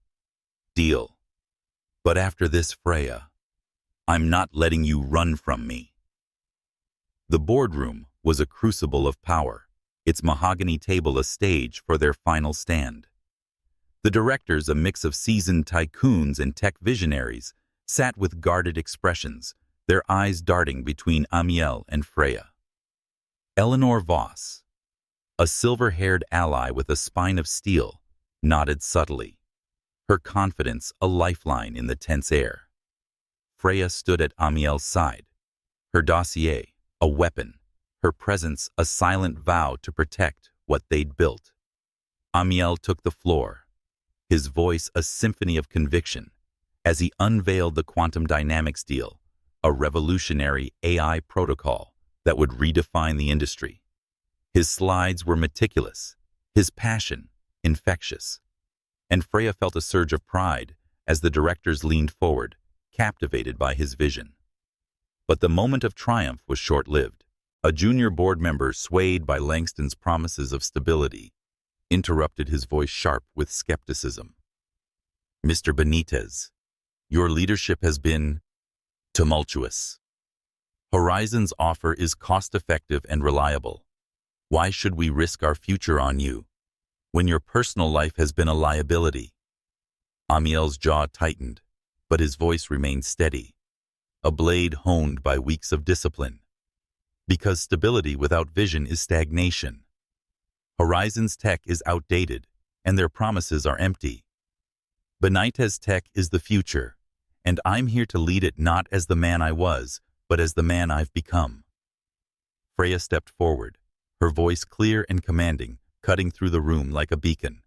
"Deal. But after this, Freya, I'm not letting you run from me." The boardroom was a crucible of power, its mahogany table a stage for their final stand. The directors, a mix of seasoned tycoons and tech visionaries, sat with guarded expressions, their eyes darting between Amiel and Freya. Eleanor Voss, a silver-haired ally with a spine of steel, nodded subtly, her confidence a lifeline in the tense air. Freya stood at Amiel's side, her dossier a weapon, her presence a silent vow to protect what they'd built. Amiel took the floor, his voice a symphony of conviction, as he unveiled the quantum dynamics deal, a revolutionary AI protocol that would redefine the industry. His slides were meticulous, his passion infectious, and Freya felt a surge of pride as the directors leaned forward, captivated by his vision. But the moment of triumph was short-lived. A junior board member, swayed by Langston's promises of stability, interrupted, his voice sharp with skepticism. "Mr. Benitez, your leadership has been tumultuous. Horizon's offer is cost-effective and reliable. Why should we risk our future on you when your personal life has been a liability?" Amiel's jaw tightened, but his voice remained steady, a blade honed by weeks of discipline. Because stability without vision is stagnation. Horizon's tech is outdated, and their promises are empty. Benitez Tech is the future, and I'm here to lead it, not as the man I was, but as the man I've become. Freya stepped forward, her voice clear and commanding, cutting through the room like a beacon.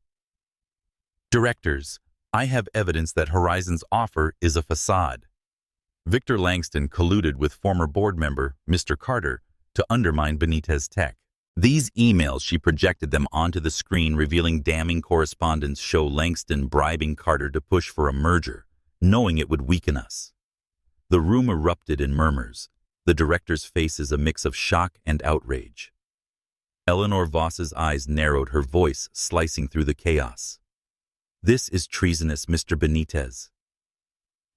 "Directors, I have evidence that Horizon's offer is a facade." Victor Langston colluded with former board member Mr. Carter to undermine Benitez Tech. These emails, she projected them onto the screen, revealing damning correspondence, show Langston bribing Carter to push for a merger, knowing it would weaken us. The room erupted in murmurs, the director's faces a mix of shock and outrage. Eleanor Voss's eyes narrowed, her voice slicing through the chaos. "This is treasonous, Mr. Benitez.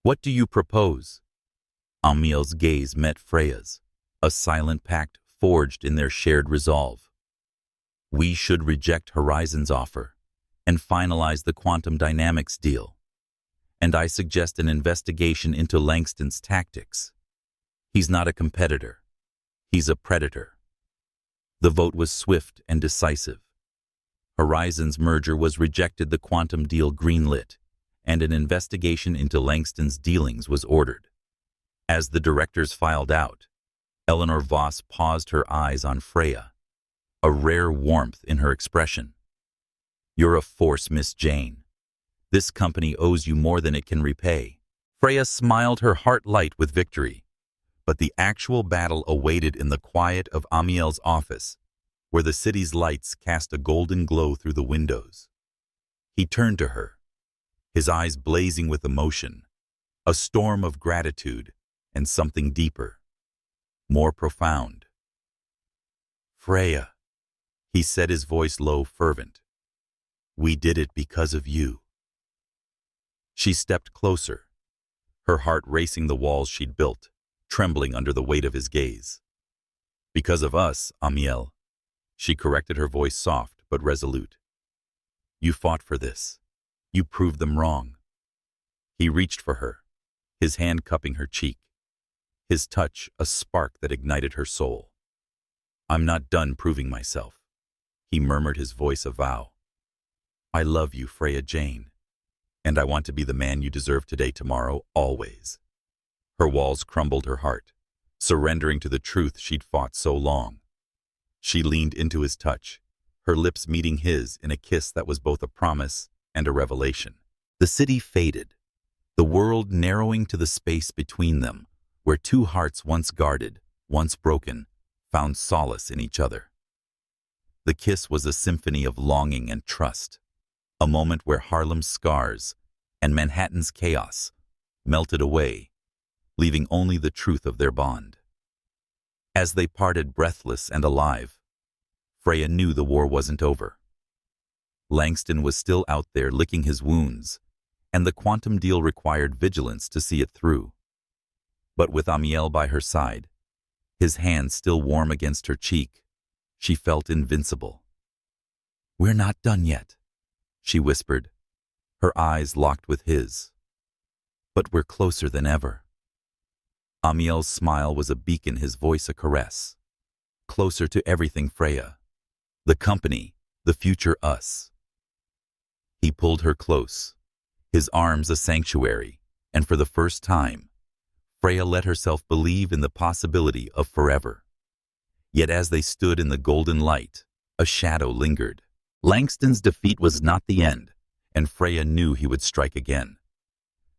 What do you propose?" Amiel's gaze met Freya's, a silent pact forged in their shared resolve. "We should reject Horizon's offer and finalize the quantum dynamics deal. And I suggest an investigation into Langston's tactics. He's not a competitor. He's a predator." The vote was swift and decisive. Horizon's merger was rejected, the quantum deal greenlit, and an investigation into Langston's dealings was ordered. As the directors filed out, Eleanor Voss paused, her eyes on Freya, a rare warmth in her expression. "You're a force, Miss Jane. This company owes you more than it can repay." Freya smiled, her heart light with victory. But the actual battle awaited in the quiet of Amiel's office, where the city's lights cast a golden glow through the windows. He turned to her, his eyes blazing with emotion, a storm of gratitude and something deeper, more profound. "Freya," he said, his voice low, fervent, "we did it because of you." She stepped closer, her heart racing the walls she'd built, trembling under the weight of his gaze. "Because of us, Amiel," she corrected, her voice soft but resolute. "You fought for this. You proved them wrong." He reached for her, his hand cupping her cheek, his touch a spark that ignited her soul. "I'm not done proving myself," he murmured, his voice a vow. "I love you, Freya Jane, and I want to be the man you deserve today, tomorrow, always." Her walls crumbled, her heart, surrendering to the truth she'd fought so long. She leaned into his touch, her lips meeting his in a kiss that was both a promise and a revelation. The city faded, the world narrowing to the space between them, where two hearts once guarded, once broken, found solace in each other. The kiss was a symphony of longing and trust, a moment where Harlem's scars and Manhattan's chaos melted away, leaving only the truth of their bond. As they parted, breathless and alive, Freya knew the war wasn't over. Langston was still out there licking his wounds, and the quantum deal required vigilance to see it through. But with Amiel by her side, his hand still warm against her cheek, she felt invincible. "We're not done yet," she whispered, her eyes locked with his. "But we're closer than ever." Amiel's smile was a beacon, his voice a caress. "Closer to everything, Freya. The company, the future us." He pulled her close, his arms a sanctuary, and for the first time, Freya let herself believe in the possibility of forever. Yet as they stood in the golden light, a shadow lingered. Langston's defeat was not the end, and Freya knew he would strike again.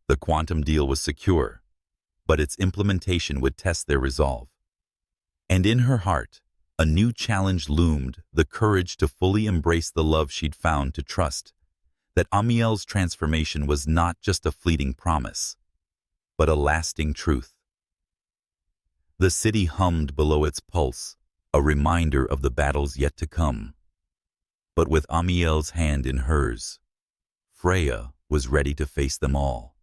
The quantum deal was secure, but its implementation would test their resolve. And in her heart, a new challenge loomed, the courage to fully embrace the love she'd found, to trust that Amiel's transformation was not just a fleeting promise, but a lasting truth. The city hummed below its pulse, a reminder of the battles yet to come. But with Amiel's hand in hers, Freya was ready to face them all.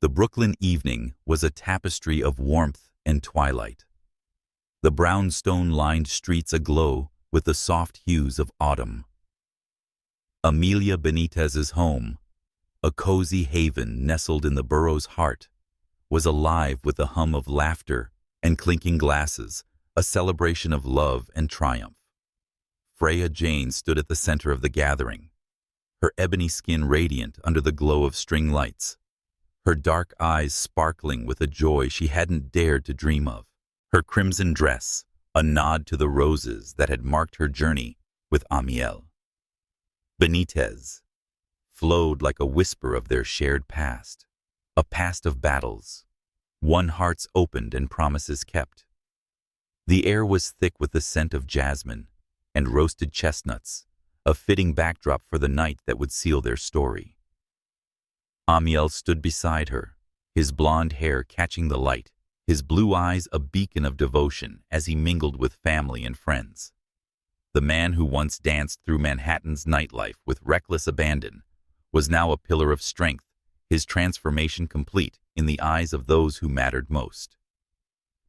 The Brooklyn evening was a tapestry of warmth and twilight. The brownstone-lined streets aglow with the soft hues of autumn. Amiel Benitez's home, a cozy haven nestled in the borough's heart, was alive with the hum of laughter and clinking glasses, a celebration of love and triumph. Freya Jane stood at the center of the gathering, her ebony skin radiant under the glow of string lights, her dark eyes sparkling with a joy she hadn't dared to dream of. Her crimson dress, a nod to the roses that had marked her journey with Amiel Benitez, flowed like a whisper of their shared past, a past of battles, won hearts opened and promises kept. The air was thick with the scent of jasmine and roasted chestnuts, a fitting backdrop for the night that would seal their story. Amiel stood beside her, his blonde hair catching the light, his blue eyes a beacon of devotion as he mingled with family and friends. The man who once danced through Manhattan's nightlife with reckless abandon was now a pillar of strength, his transformation complete in the eyes of those who mattered most.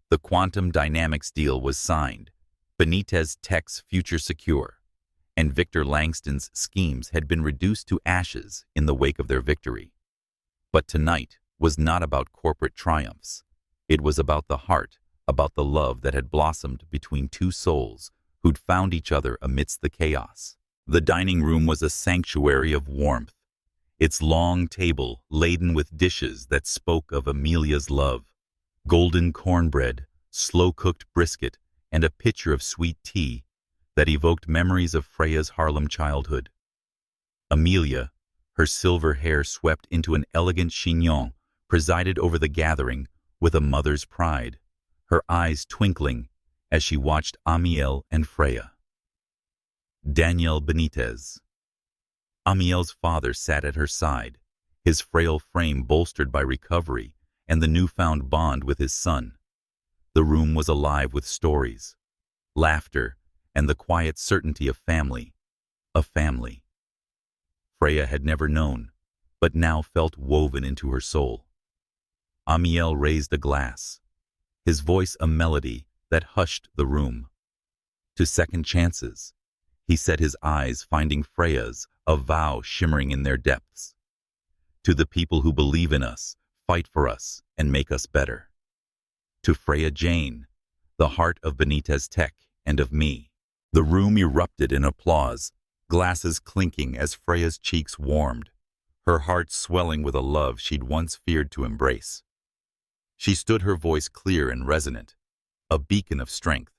The quantum dynamics deal was signed, Benitez Tech's future secure, and Victor Langston's schemes had been reduced to ashes in the wake of their victory. But tonight was not about corporate triumphs. It was about the heart, about the love that had blossomed between two souls who'd found each other amidst the chaos. The dining room was a sanctuary of warmth, its long table laden with dishes that spoke of Amelia's love, golden cornbread, slow-cooked brisket, and a pitcher of sweet tea that evoked memories of Freya's Harlem childhood. Amelia, her silver hair swept into an elegant chignon, presided over the gathering with a mother's pride, her eyes twinkling as she watched Amiel and Freya. Amiel Benitez. Amiel's father sat at her side, his frail frame bolstered by recovery and the newfound bond with his son. The room was alive with stories, laughter, and the quiet certainty of family. A family Freya had never known, but now felt woven into her soul. Amiel raised a glass, his voice a melody that hushed the room. To second chances, he set his eyes finding Freya's, a vow shimmering in their depths. To the people who believe in us, fight for us, and make us better. To Freya Jane, the heart of Benitez Tech and of me. The room erupted in applause, glasses clinking as Freya's cheeks warmed, her heart swelling with a love she'd once feared to embrace. She stood, her voice clear and resonant, a beacon of strength.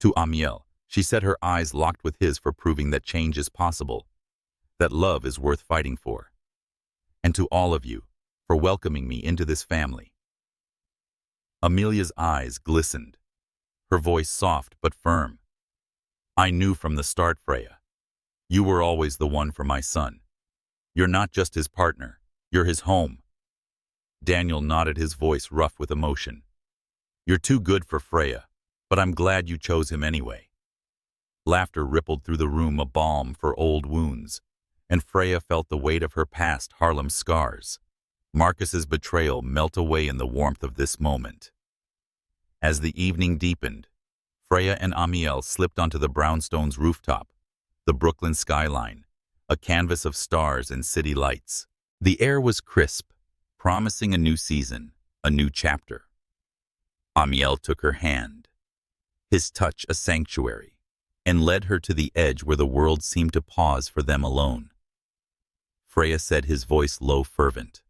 To Amiel, she said, her eyes locked with his, for proving that change is possible, that love is worth fighting for. And to all of you, for welcoming me into this family. Amelia's eyes glistened, her voice soft but firm. I knew from the start, Freya. You were always the one for my son. You're not just his partner, you're his home. Daniel nodded, his voice rough with emotion. You're too good for Freya, but I'm glad you chose him anyway. Laughter rippled through the room, a balm for old wounds, and Freya felt the weight of her past Harlem scars. Marcus's betrayal melt away in the warmth of this moment. As the evening deepened, Freya and Amiel slipped onto the brownstone's rooftop, the Brooklyn skyline, a canvas of stars and city lights. The air was crisp, promising a new season, a new chapter. Amiel took her hand, his touch a sanctuary, and led her to the edge where the world seemed to pause for them alone. Freya said, his voice low, fervent.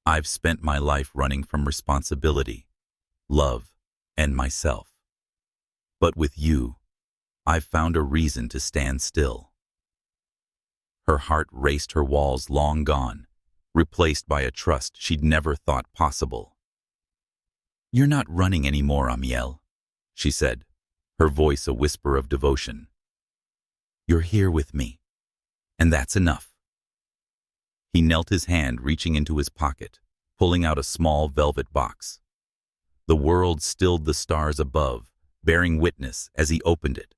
I've spent my life running from responsibility, love, and myself. But with you, I've found a reason to stand still. Her heart raced, her walls long gone, replaced by a trust she'd never thought possible. You're not running anymore, Amiel, she said, her voice a whisper of devotion. You're here with me, And that's enough. He knelt his hand, reaching into his pocket, pulling out a small velvet box. The world stilled the stars above, bearing witness as he opened it,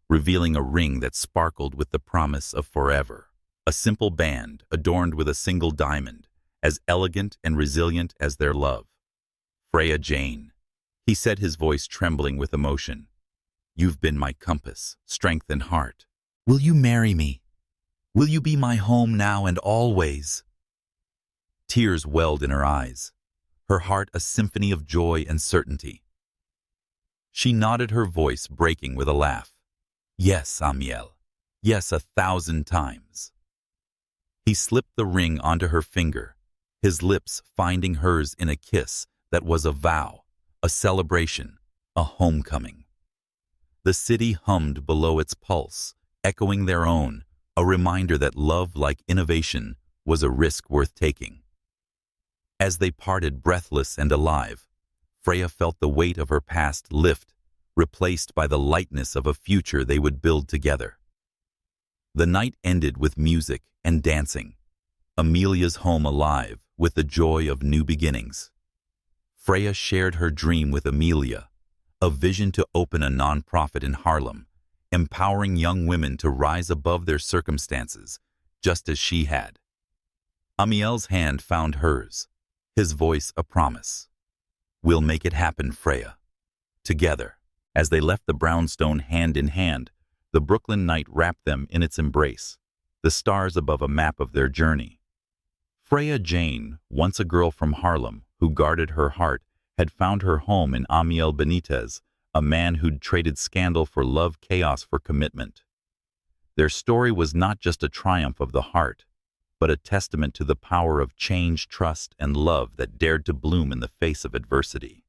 revealing a ring that sparkled with the promise of forever. A simple band adorned with a single diamond, as elegant and resilient as their love. Freya Jane, he said, his voice trembling with emotion. You've been my compass, strength and heart. Will you marry me? Will you be my home now and always? Tears welled in her eyes, her heart a symphony of joy and certainty. She nodded, her voice breaking with a laugh. Yes, Amiel. Yes, 1,000 times. He slipped the ring onto her finger, his lips finding hers in a kiss that was a vow, a celebration, a homecoming. The city hummed below its pulse, echoing their own, a reminder that love, like innovation, was a risk worth taking. As they parted, breathless and alive, Freya felt the weight of her past lift, replaced by the lightness of a future they would build together. The night ended with music and dancing, Amelia's home alive with the joy of new beginnings. Freya shared her dream with Amelia, a vision to open a nonprofit in Harlem, empowering young women to rise above their circumstances, just as she had. Amiel's hand found hers, his voice a promise. We'll make it happen, Freya. Together, as they left the brownstone hand in hand, the Brooklyn night wrapped them in its embrace, the stars above a map of their journey. Freya Jane, once a girl from Harlem who guarded her heart, had found her home in Amiel Benitez, a man who'd traded scandal for love, chaos for commitment. Their story was not just a triumph of the heart, but a testament to the power of change, trust, and love that dared to bloom in the face of adversity.